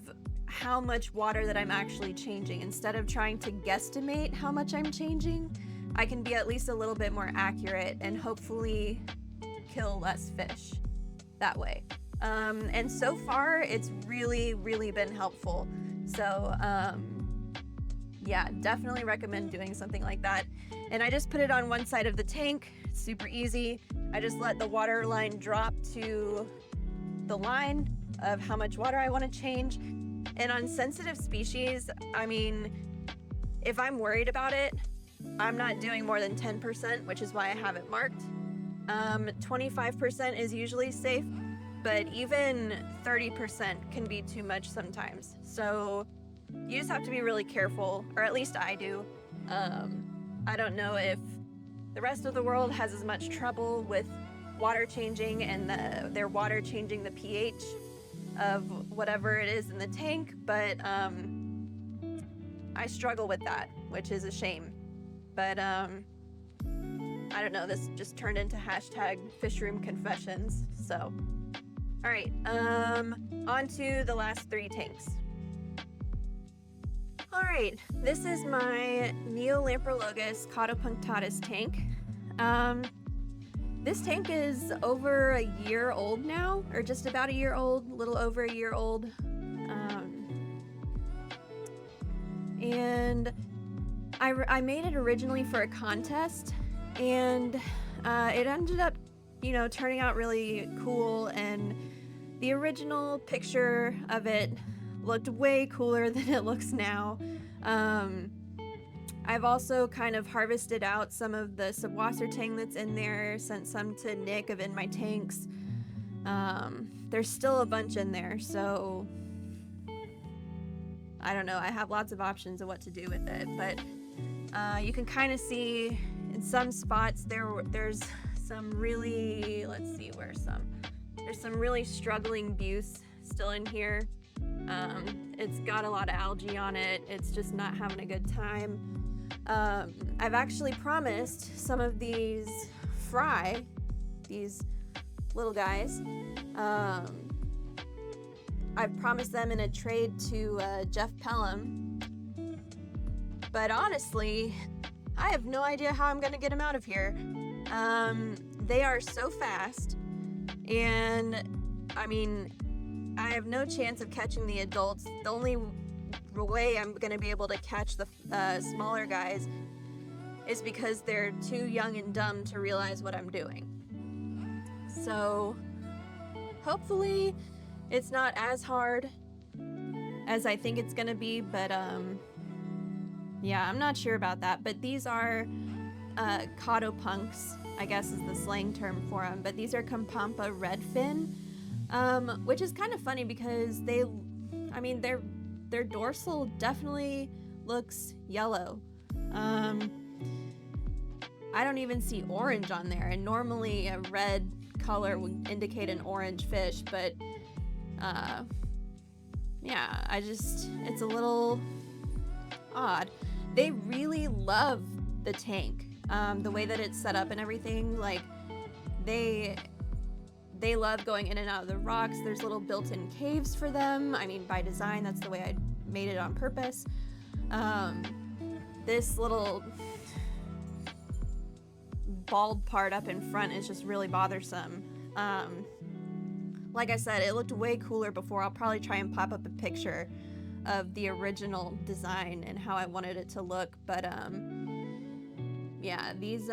how much water that I'm actually changing. Instead of trying to guesstimate how much I'm changing, I can be at least a little bit more accurate and hopefully kill less fish that way. And so far it's really been helpful. So yeah, definitely recommend doing something like that. And I just put it on one side of the tank. It's super easy. I just let the water line drop to the line of how much water I want to change. And on sensitive species, I mean, if I'm worried about it, I'm not doing more than 10%, which is why I have it marked. 25% is usually safe, but even 30% can be too much sometimes. So you just have to be really careful, or at least I do. I don't know if the rest of the world has as much trouble with water changing and their water changing the pH of whatever it is in the tank, but I struggle with that, which is a shame. But I don't know, this just turned into #fishroomconfessions. So all right, on to the last 3 tanks. All right, this is my Neolamprologus caudopunctatus tank. This tank is over a year old now, or just about a year old, a little over a year old. And I made it originally for a contest, and it ended up, turning out really cool, and the original picture of it looked way cooler than it looks now. I've also kind of harvested out some of the subwasser tang that's in there, sent some to Nick of In My Tanks. There's still a bunch in there, so I don't know. I have lots of options of what to do with it, but you can kind of see in some spots there's some really, there's some really struggling buse still in here. It's got a lot of algae on it. It's just not having a good time. I've actually promised some of these fry, these little guys, I've promised them in a trade to Jeff Pelham, but honestly, I have no idea how I'm gonna get them out of here. They are so fast, and I mean, I have no chance of catching the adults. The only way I'm gonna be able to catch the smaller guys is because they're too young and dumb to realize what I'm doing. So hopefully it's not as hard as I think it's gonna be, but yeah, I'm not sure about that. But these are caudopunks, I guess is the slang term for them, but these are Compampa redfin, which is kind of funny because their dorsal definitely looks yellow. I don't even see orange on there, and normally a red color would indicate an orange fish, but yeah, it's a little odd. They really love the tank, the way that it's set up and everything. Like, they love going in and out of the rocks. There's little built-in caves for them. I mean, by design, that's the way I made it on purpose. This little bald part up in front is just really bothersome. Like I said, it looked way cooler before. I'll probably try and pop up a picture of the original design and how I wanted it to look, but yeah, these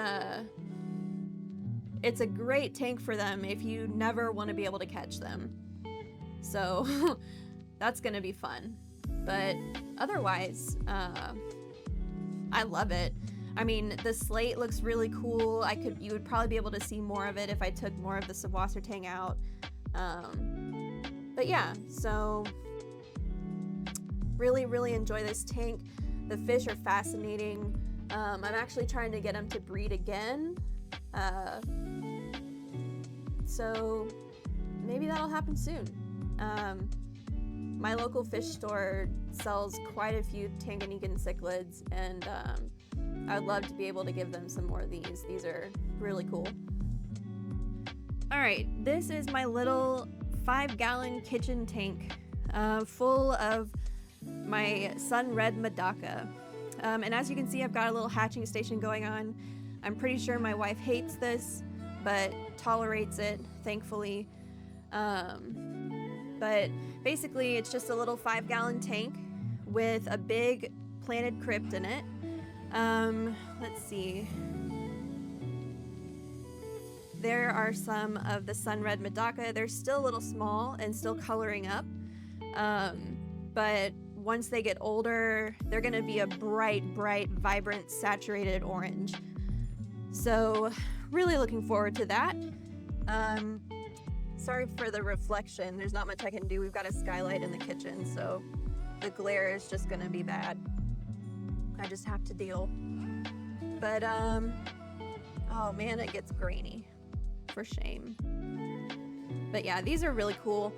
it's a great tank for them if you never want to be able to catch them. So that's gonna be fun. But otherwise, I love it. I mean, the slate looks really cool. You would probably be able to see more of it if I took more of the subwasser tang out. But yeah, so really enjoy this tank. The fish are fascinating. I'm actually trying to get them to breed again. So maybe that'll happen soon. My local fish store sells quite a few Tanganyikan cichlids, and I would love to be able to give them some more of these. These are really cool. All right, this is my little 5-gallon kitchen tank full of my sun red Medaka. And as you can see, I've got a little hatching station going on. I'm pretty sure my wife hates this, but tolerates it, thankfully. But basically, it's just a little 5-gallon tank with a big planted crypt in it. Let's see. There are some of the sun red Medaka. They're still a little small and still coloring up. But once they get older, they're gonna be a bright, vibrant, saturated orange. So really looking forward to that. Sorry for the reflection. There's not much I can do. We've got a skylight in the kitchen, so the glare is just gonna be bad. I just have to deal. But, oh man, it gets grainy. For shame. But yeah, these are really cool.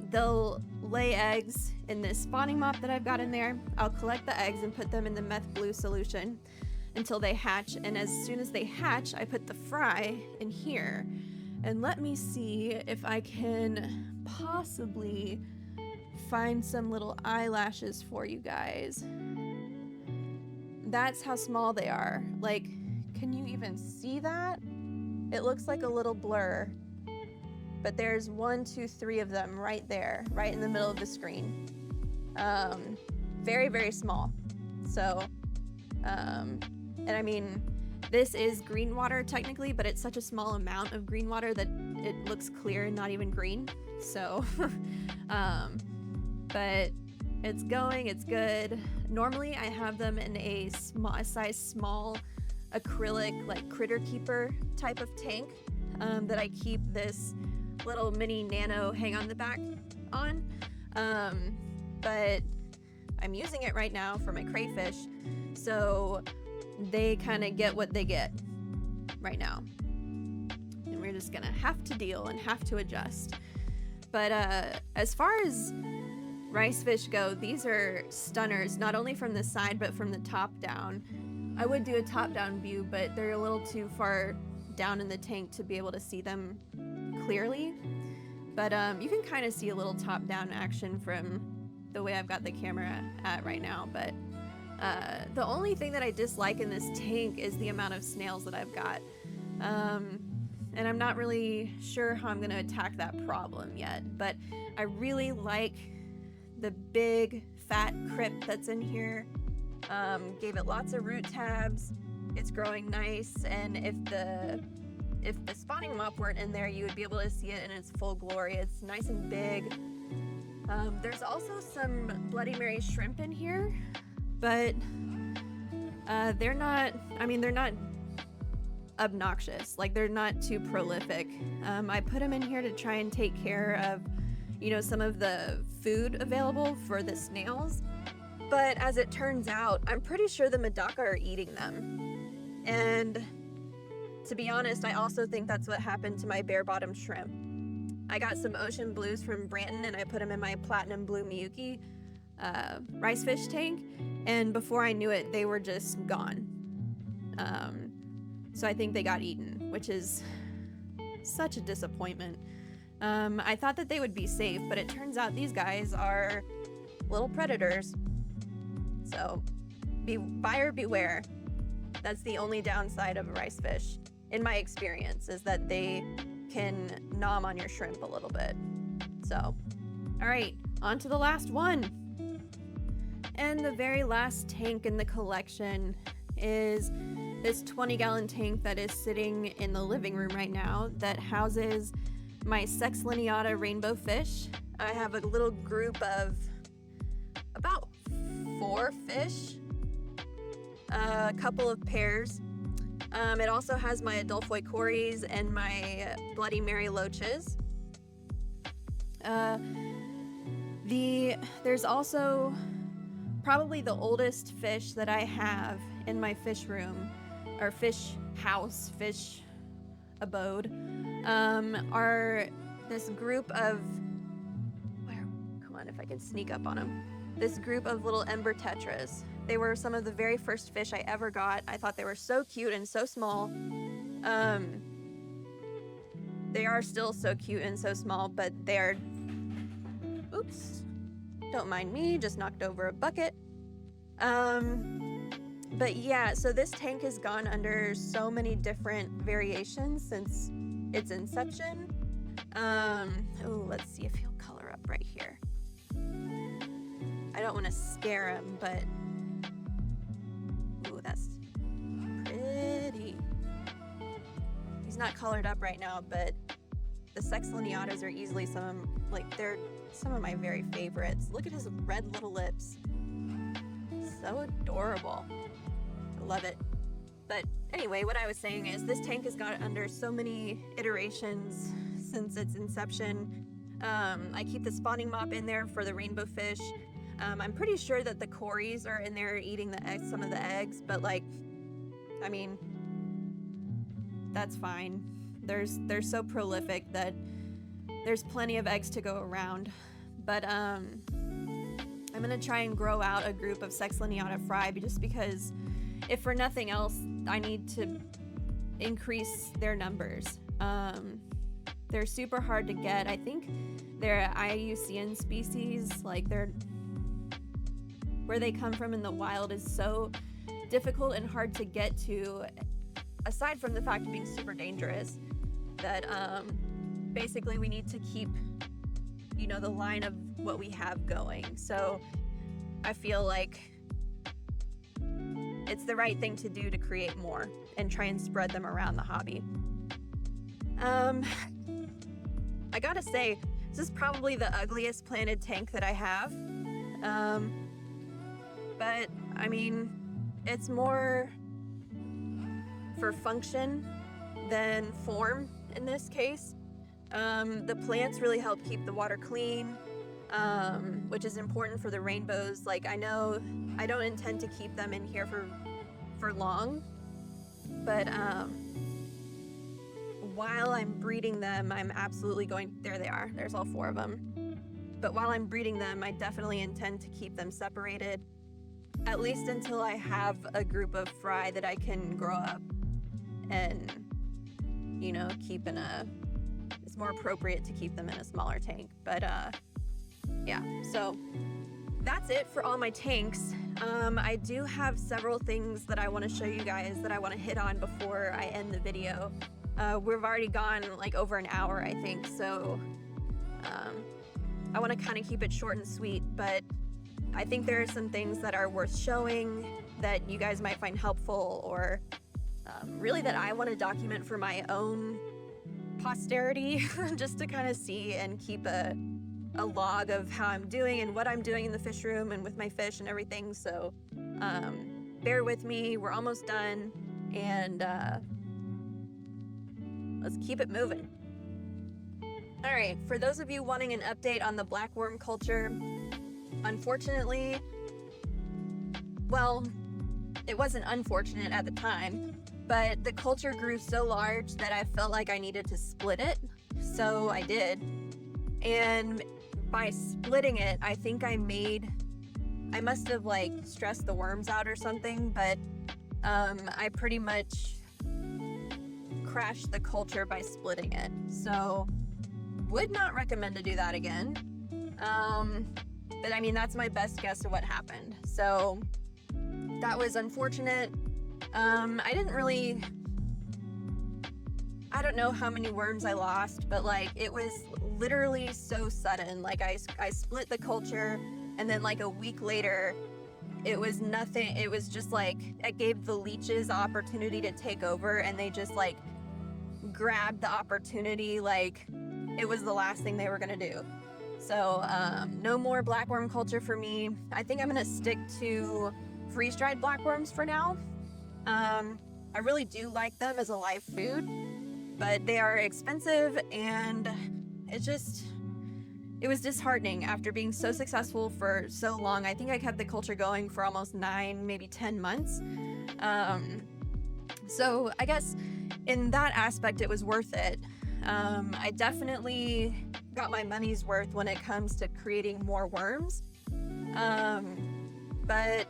They'll lay eggs in this spawning mop that I've got in there. I'll collect the eggs and put them in the meth blue solution until they hatch, and as soon as they hatch, I put the fry in here. And let me see if I can possibly find some little eyelashes for you guys. That's how small they are. Like, can you even see that? It looks like a little blur, but there's 1, 2, 3 of them right there, right in the middle of the screen. Very small. So, and I mean, this is green water technically, but it's such a small amount of green water that it looks clear and not even green. So, but it's going, it's good. Normally I have them in a size small acrylic, like critter keeper type of tank that I keep this little mini nano hang on the back on. But I'm using it right now for my crayfish, so they kind of get what they get right now. And we're just gonna have to deal and have to adjust. But as far as rice fish go, these are stunners, not only from the side, but from the top down. I would do a top-down view, but they're a little too far down in the tank to be able to see them clearly. But you can kind of see a little top-down action from the way I've got the camera at right now. But the only thing that I dislike in this tank is the amount of snails that I've got. And I'm not really sure how I'm going to attack that problem yet. But I really like the big, fat crypt that's in here. Gave it lots of root tabs. It's growing nice, and if the spawning mop weren't in there, you would be able to see it in its full glory. It's nice and big. There's also some Bloody Mary shrimp in here, but they're not obnoxious. Like, they're not too prolific. I put them in here to try and take care of, some of the food available for the snails. But as it turns out, I'm pretty sure the Medaka are eating them. And to be honest, I also think that's what happened to my bare-bottomed shrimp. I got some ocean blues from Branton and I put them in my platinum blue Miyuki rice fish tank, and before I knew it, they were just gone. So I think they got eaten, which is such a disappointment. I thought that they would be safe, but it turns out these guys are little predators. So buyer beware. That's the only downside of a rice fish, in my experience, is that they can nom on your shrimp a little bit. So, all right, on to the last one. And the very last tank in the collection is this 20-gallon tank that is sitting in the living room right now that houses my Cichlid rainbow fish. I have a little group of about 4 fish, a couple of pairs. It also has my Adolphoi cories and my Bloody Mary loaches. There's also probably the oldest fish that I have in my fish room, or fish house, fish abode, are this group of, come on, if I can sneak up on them, this group of little ember tetras. They were some of the very first fish I ever got. I thought they were so cute and so small. They are still so cute and so small, but they're, oops, don't mind me, just knocked over a bucket. But yeah, so this tank has gone under so many different variations since its inception. Let's see if he'll color up right here. I don't want to scare him, but ooh, that's pretty. He's not colored up right now, but the Cichlid are easily they're some of my very favorites. Look at his red little lips. So adorable. I love it. But anyway, what I was saying is this tank has gone under so many iterations since its inception. I keep the spawning mop in there for the rainbow fish. I'm pretty sure that the cories are in there eating the eggs, some of the eggs, but I mean, that's fine. They're so prolific that there's plenty of eggs to go around. But I'm gonna try and grow out a group of Cichlid fry just because, if for nothing else, I need to increase their numbers. They're super hard to get. I think they're IUCN species, where they come from in the wild is so difficult and hard to get to, aside from the fact of being super dangerous, that basically we need to keep, the line of what we have going. So I feel like it's the right thing to do to create more and try and spread them around the hobby. I gotta say, this is probably the ugliest planted tank that I have. But I mean, it's more for function than form in this case. The plants really help keep the water clean, which is important for the rainbows. I know I don't intend to keep them in here for long, but while I'm breeding them, I'm absolutely there they are, there's all 4 of them. But while I'm breeding them, I definitely intend to keep them separated, at least until I have a group of fry that I can grow up and, keep in it's more appropriate to keep them in a smaller tank. But yeah, so that's it for all my tanks. I do have several things that I want to show you guys that I want to hit on before I end the video. We've already gone over an hour, I think, so I want to kind of keep it short and sweet, but I think there are some things that are worth showing that you guys might find helpful, or really that I want to document for my own posterity, just to kind of see and keep a log of how I'm doing and what I'm doing in the fish room and with my fish and everything. So bear with me, we're almost done, and let's keep it moving. All right, for those of you wanting an update on the blackworm culture, unfortunately, well, it wasn't unfortunate at the time, but the culture grew so large that I felt like I needed to split it. So I did. And by splitting it, I think I must have like stressed the worms out or something, but I pretty much crashed the culture by splitting it. So would not recommend to do that again. But I mean, that's my best guess of what happened. So that was unfortunate. I don't know how many worms I lost, but like it was literally so sudden. Like I split the culture, and then like a week later, it was nothing. It was just like it gave the leeches the opportunity to take over, and they just like grabbed the opportunity like it was the last thing they were gonna do. So no more blackworm culture for me. I think I'm gonna stick to freeze-dried blackworms for now. I really do like them as a live food, but they are expensive, and it was disheartening after being so successful for so long. I think I kept the culture going for almost 9, maybe 10 months. So I guess in that aspect, it was worth it. I definitely got my money's worth when it comes to creating more worms. But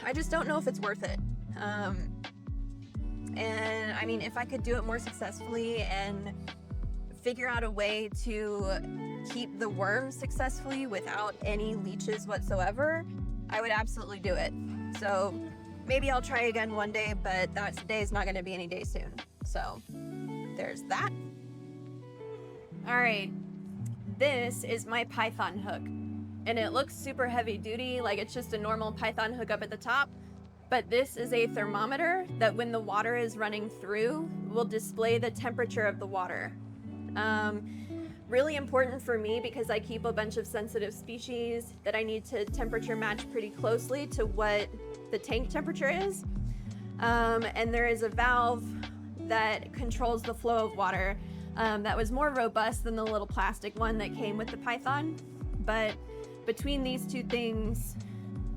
I just don't know if it's worth it. And I mean, if I could do it more successfully and figure out a way to keep the worms successfully without any leeches whatsoever, I would absolutely do it. So maybe I'll try again one day, but that day is not going to be any day soon. So there's that. All right, this is my Python hook, and it looks super heavy duty, like it's just a normal Python hook up at the top. But this is a thermometer that when the water is running through will display the temperature of the water. Really important for me because I keep a bunch of sensitive species that I need to temperature match pretty closely to what the tank temperature is. And there is a valve that controls the flow of water that was more robust than the little plastic one that came with the Python. But between these two things,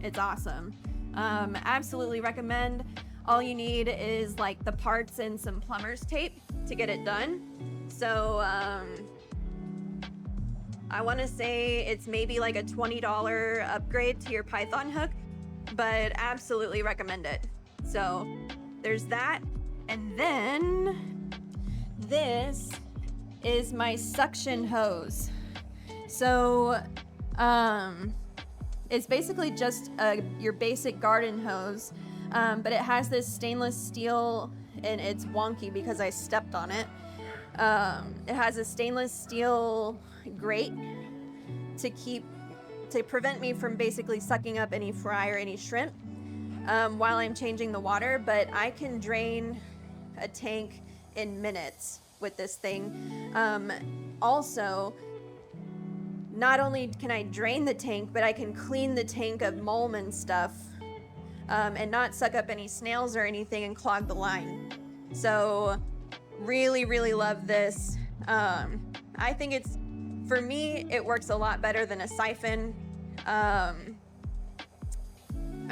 it's awesome. Absolutely recommend. All you need is like the parts and some plumber's tape to get it done. So I want to say it's maybe like a $20 upgrade to your Python hook, but absolutely recommend it. So there's that. And then this is my suction hose. So it's basically just your basic garden hose, but it has this stainless steel, and it's wonky because I stepped on it. It has a stainless steel grate to prevent me from basically sucking up any fry or any shrimp while I'm changing the water, but I can drain a tank in minutes with this thing. Also, not only can I drain the tank, but I can clean the tank of mold and stuff and not suck up any snails or anything and clog the line. So really, really love this. I think for me, it works a lot better than a siphon. I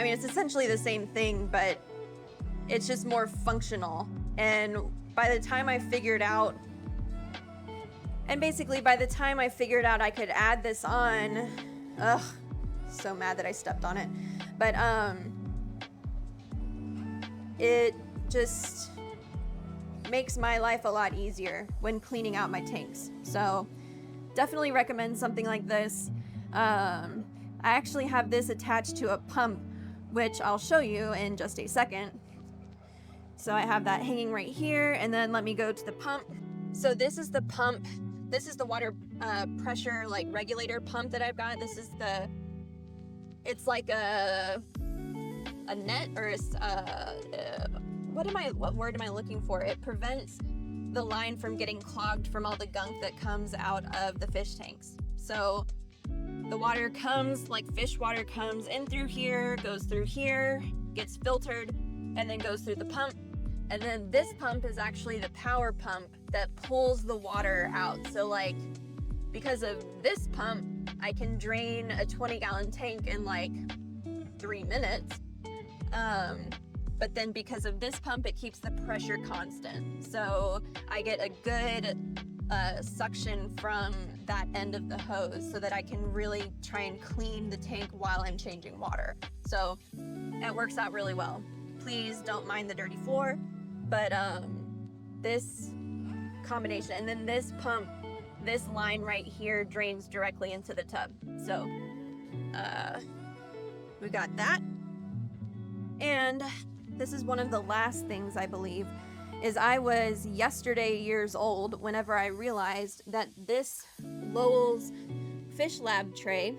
mean, it's essentially the same thing, but it's just more functional. And by the time I figured out I could add this on, so mad that I stepped on it. But it just makes my life a lot easier when cleaning out my tanks. So definitely recommend something like this. I actually have this attached to a pump, which I'll show you in just a second. So I have that hanging right here, and then let me go to the pump. So this is the pump. This is the water pressure like regulator pump that I've got. It's like a net, or what word am I looking for? It prevents the line from getting clogged from all the gunk that comes out of the fish tanks. So the water comes, like fish water comes in through here, goes through here, gets filtered, and then goes through the pump. And then this pump is actually the power pump that pulls the water out. So like, because of this pump, I can drain a 20-gallon tank in like 3 minutes. But then because of this pump, it keeps the pressure constant. So I get a good suction from that end of the hose so that I can really try and clean the tank while I'm changing water. So it works out really well. Please don't mind the dirty floor, but this combination, and then this pump, this line right here drains directly into the tub. So we got that. And this is one of the last things I believe is I was yesterday years old whenever I realized that this Lowell's Fish Lab tray,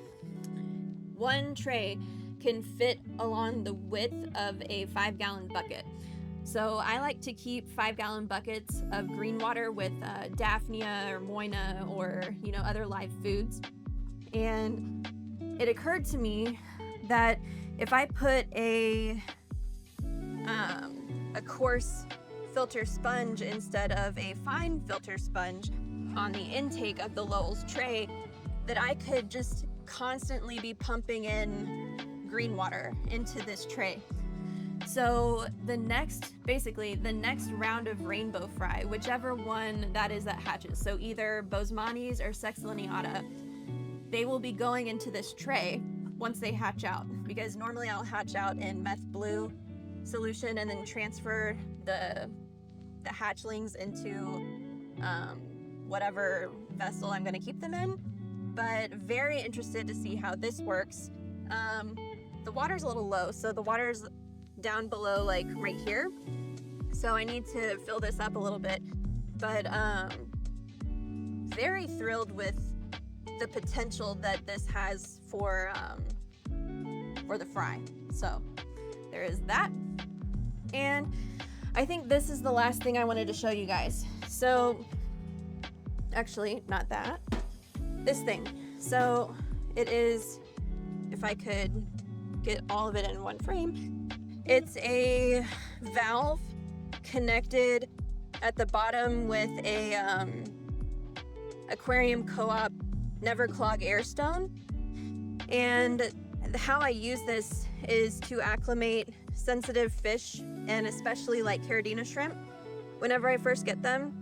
one tray can fit along the width of a 5-gallon bucket. So I like to keep 5-gallon buckets of green water with Daphnia or Moina or, you know, other live foods. And it occurred to me that if I put a coarse filter sponge instead of a fine filter sponge on the intake of the Lowell's tray, that I could just constantly be pumping in green water into this tray. So the next round of rainbow fry, whichever one that is that hatches, so either Bosemani's or Sex Lineata, they will be going into this tray once they hatch out, because normally I'll hatch out in meth blue solution and then transfer the hatchlings into whatever vessel I'm going to keep them in. But very interested to see how this works. The water's a little low, so the water's down below, like right here, so I need to fill this up a little bit, but very thrilled with the potential that this has for the fry. So there is that. And I think this is the last thing I wanted to show you guys. So actually, not that, this thing. So it is, if I could get all of it in one frame, it's a valve connected at the bottom with a Aquarium Co-op Never Clog air stone. And how I use this is to acclimate sensitive fish, and especially like Caridina shrimp, whenever I first get them.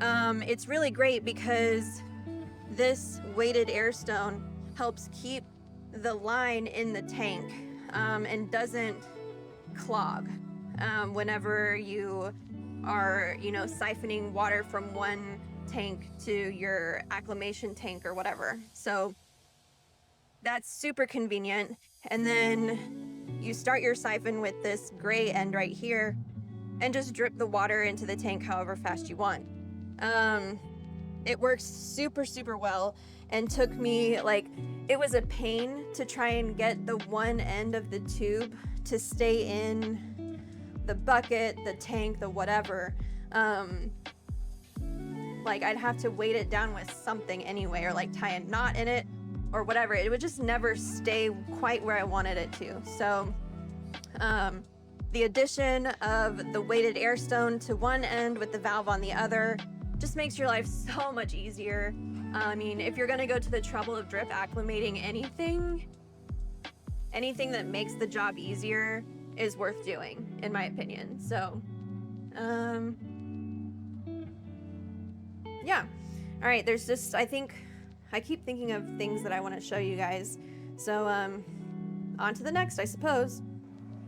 It's really great because this weighted air stone helps keep the line in the tank and doesn't clog whenever you are, you know, siphoning water from one tank to your acclimation tank or whatever. So that's super convenient. And then you start your siphon with this gray end right here and just drip the water into the tank however fast you want. It works super, super well, and took me, like, it was a pain to try and get the one end of the tube to stay in the bucket, the tank, the whatever. Like, I'd have to weight it down with something anyway, or like tie a knot in it or whatever. It would just never stay quite where I wanted it to. So the addition of the weighted air stone to one end with the valve on the other just makes your life so much easier. I mean, if you're gonna go to the trouble of drip acclimating anything that makes the job easier is worth doing, in my opinion. So, yeah. All right, there's just, I keep thinking of things that I want to show you guys. So, on to the next, I suppose.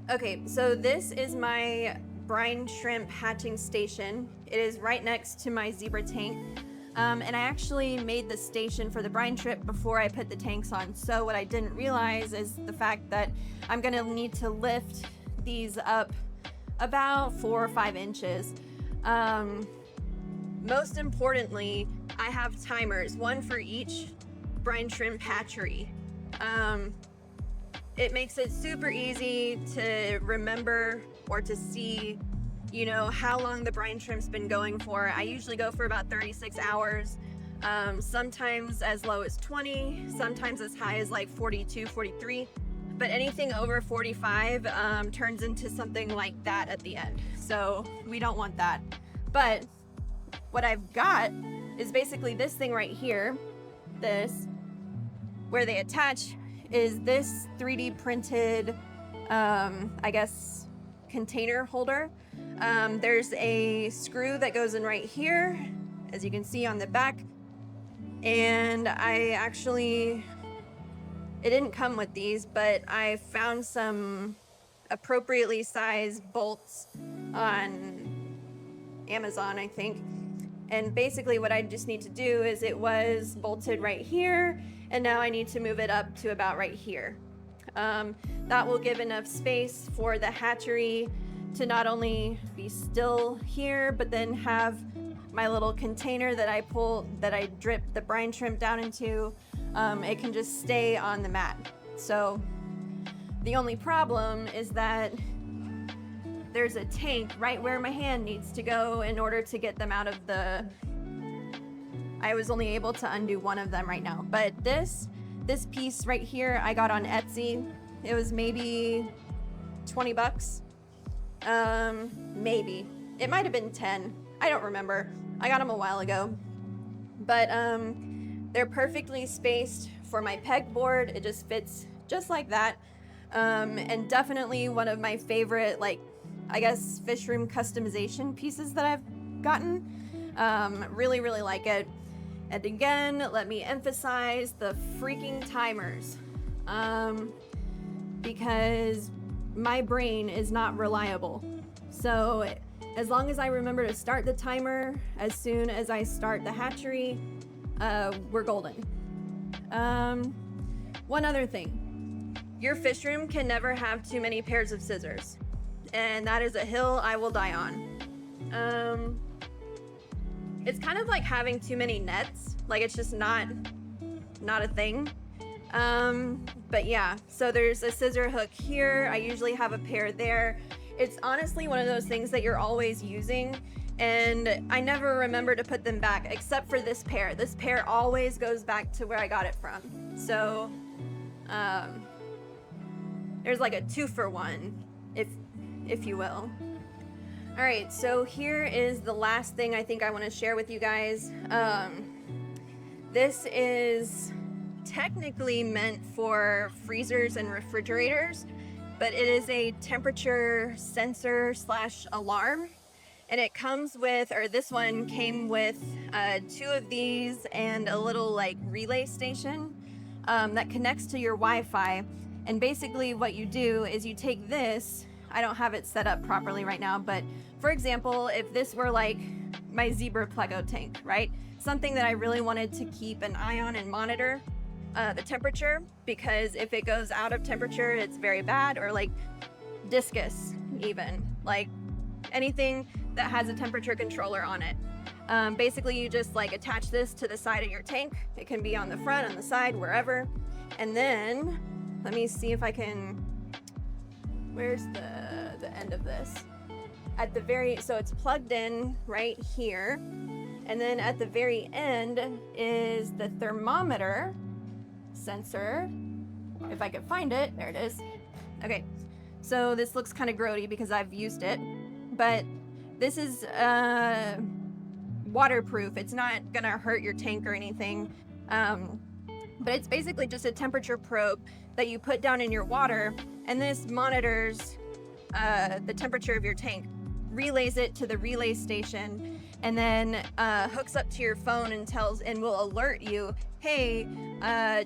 Okay, so this is my brine shrimp hatching station. It is right next to my zebra tank. And I actually made the station for the brine shrimp before I put the tanks on. So what I didn't realize is the fact that I'm gonna need to lift these up about 4 or 5 inches. Most importantly, I have timers, one for each brine shrimp hatchery. It makes it super easy to remember or to see, you know, how long the brine shrimp's been going for. I usually go for about 36 hours, sometimes as low as 20, sometimes as high as like 42, 43, but anything over 45 turns into something like that at the end. So we don't want that. But what I've got is basically this thing right here, this, where they attach, is this 3D printed I guess, container holder. There's a screw that goes in right here, as you can see on the back. And it didn't come with these, but I found some appropriately sized bolts on Amazon, I think. And basically what I just need to do is it was bolted right here, and now I need to move it up to about right here. That will give enough space for the hatchery to not only be still here, but then have my little container that I drip the brine shrimp down into. It can just stay on the mat. So the only problem is that there's a tank right where my hand needs to go in order to get them out of the... I was only able to undo one of them right now, but this piece right here I got on Etsy. It was maybe 20 bucks. Maybe. It might have been 10. I don't remember. I got them a while ago. But they're perfectly spaced for my pegboard. It just fits just like that. And definitely one of my favorite, like, I guess, fish room customization pieces that I've gotten. Really, really like it. And again, let me emphasize the freaking timers. Because my brain is not reliable. So as long as I remember to start the timer as soon as I start the hatchery, we're golden. One other thing, your fish room can never have too many pairs of scissors, and that is a hill I will die on. It's kind of like having too many nets, like it's just not a thing. But yeah, so there's a scissor hook here. I usually have a pair there. It's honestly one of those things that you're always using, and I never remember to put them back except for this pair. This pair always goes back to where I got it from. So there's like a 2-for-1, if you will. All right, so here is the last thing I think I want to share with you guys. This is technically meant for freezers and refrigerators, but it is a temperature sensor / alarm, and it comes with, or this one came with 2 of these and a little like relay station that connects to your Wi-Fi. And basically what you do is you take this, I don't have it set up properly right now, but for example, if this were like my zebra pleco tank, right? Something that I really wanted to keep an eye on and monitor the temperature, because if it goes out of temperature, it's very bad. Or like discus, even like anything that has a temperature controller on it. Basically you just like attach this to the side of your tank. It can be on the front, on the side, wherever. And then let me see if I can, where's the end of this? At the very, so it's plugged in right here. And then at the very end is the thermometer sensor. If I could find it, there it is. Okay, so this looks kind of grody because I've used it, but this is waterproof. It's not gonna hurt your tank or anything. But it's basically just a temperature probe that you put down in your water, and this monitors the temperature of your tank, relays it to the relay station, and then hooks up to your phone and will alert you, hey,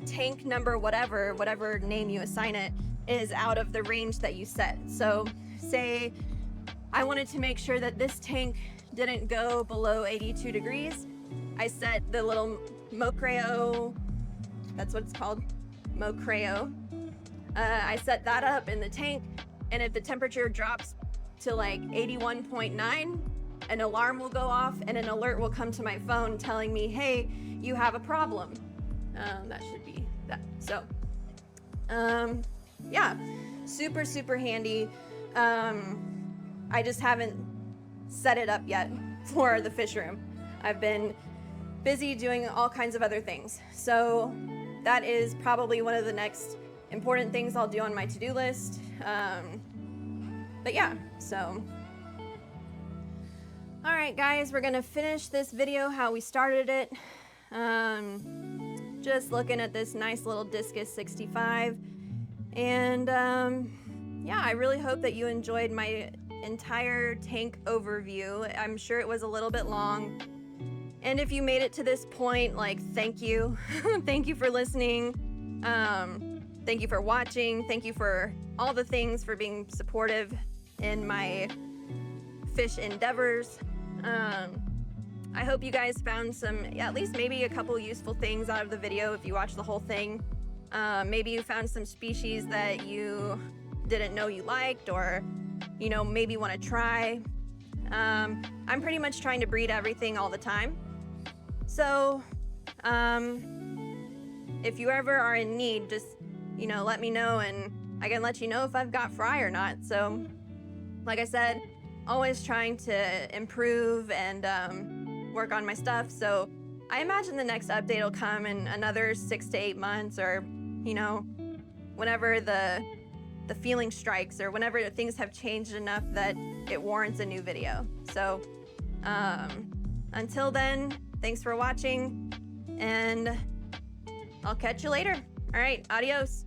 tank number whatever name you assign it is out of the range that you set. So say I wanted to make sure that this tank didn't go below 82 degrees. I set the little Mocreo, that's what it's called, Mocreo. I set that up in the tank, and if the temperature drops to like 81.9, an alarm will go off and an alert will come to my phone telling me, hey, you have a problem. That should be that. So, yeah, super, super handy. I just haven't set it up yet for the fish room. I've been busy doing all kinds of other things. So that is probably one of the next important things I'll do on my to-do list. But yeah, so. All right, guys, we're gonna finish this video how we started it. Just looking at this nice little discus 65. And yeah, I really hope that you enjoyed my entire tank overview. I'm sure it was a little bit long. And if you made it to this point, like, thank you. Thank you for listening. Thank you for watching. Thank you for all the things, for being supportive in my fish endeavors. I hope you guys found some, at least maybe a couple useful things out of the video if you watched the whole thing. Maybe you found some species that you didn't know you liked, or, you know, maybe want to try. I'm pretty much trying to breed everything all the time. So, if you ever are in need, just, you know, let me know and I can let you know if I've got fry or not. So, like I said, always trying to improve and work on my stuff. So I imagine the next update will come in another 6 to 8 months, or, you know, whenever the feeling strikes, or whenever things have changed enough that it warrants a new video. So until then, thanks for watching, and I'll catch you later. All right, adios.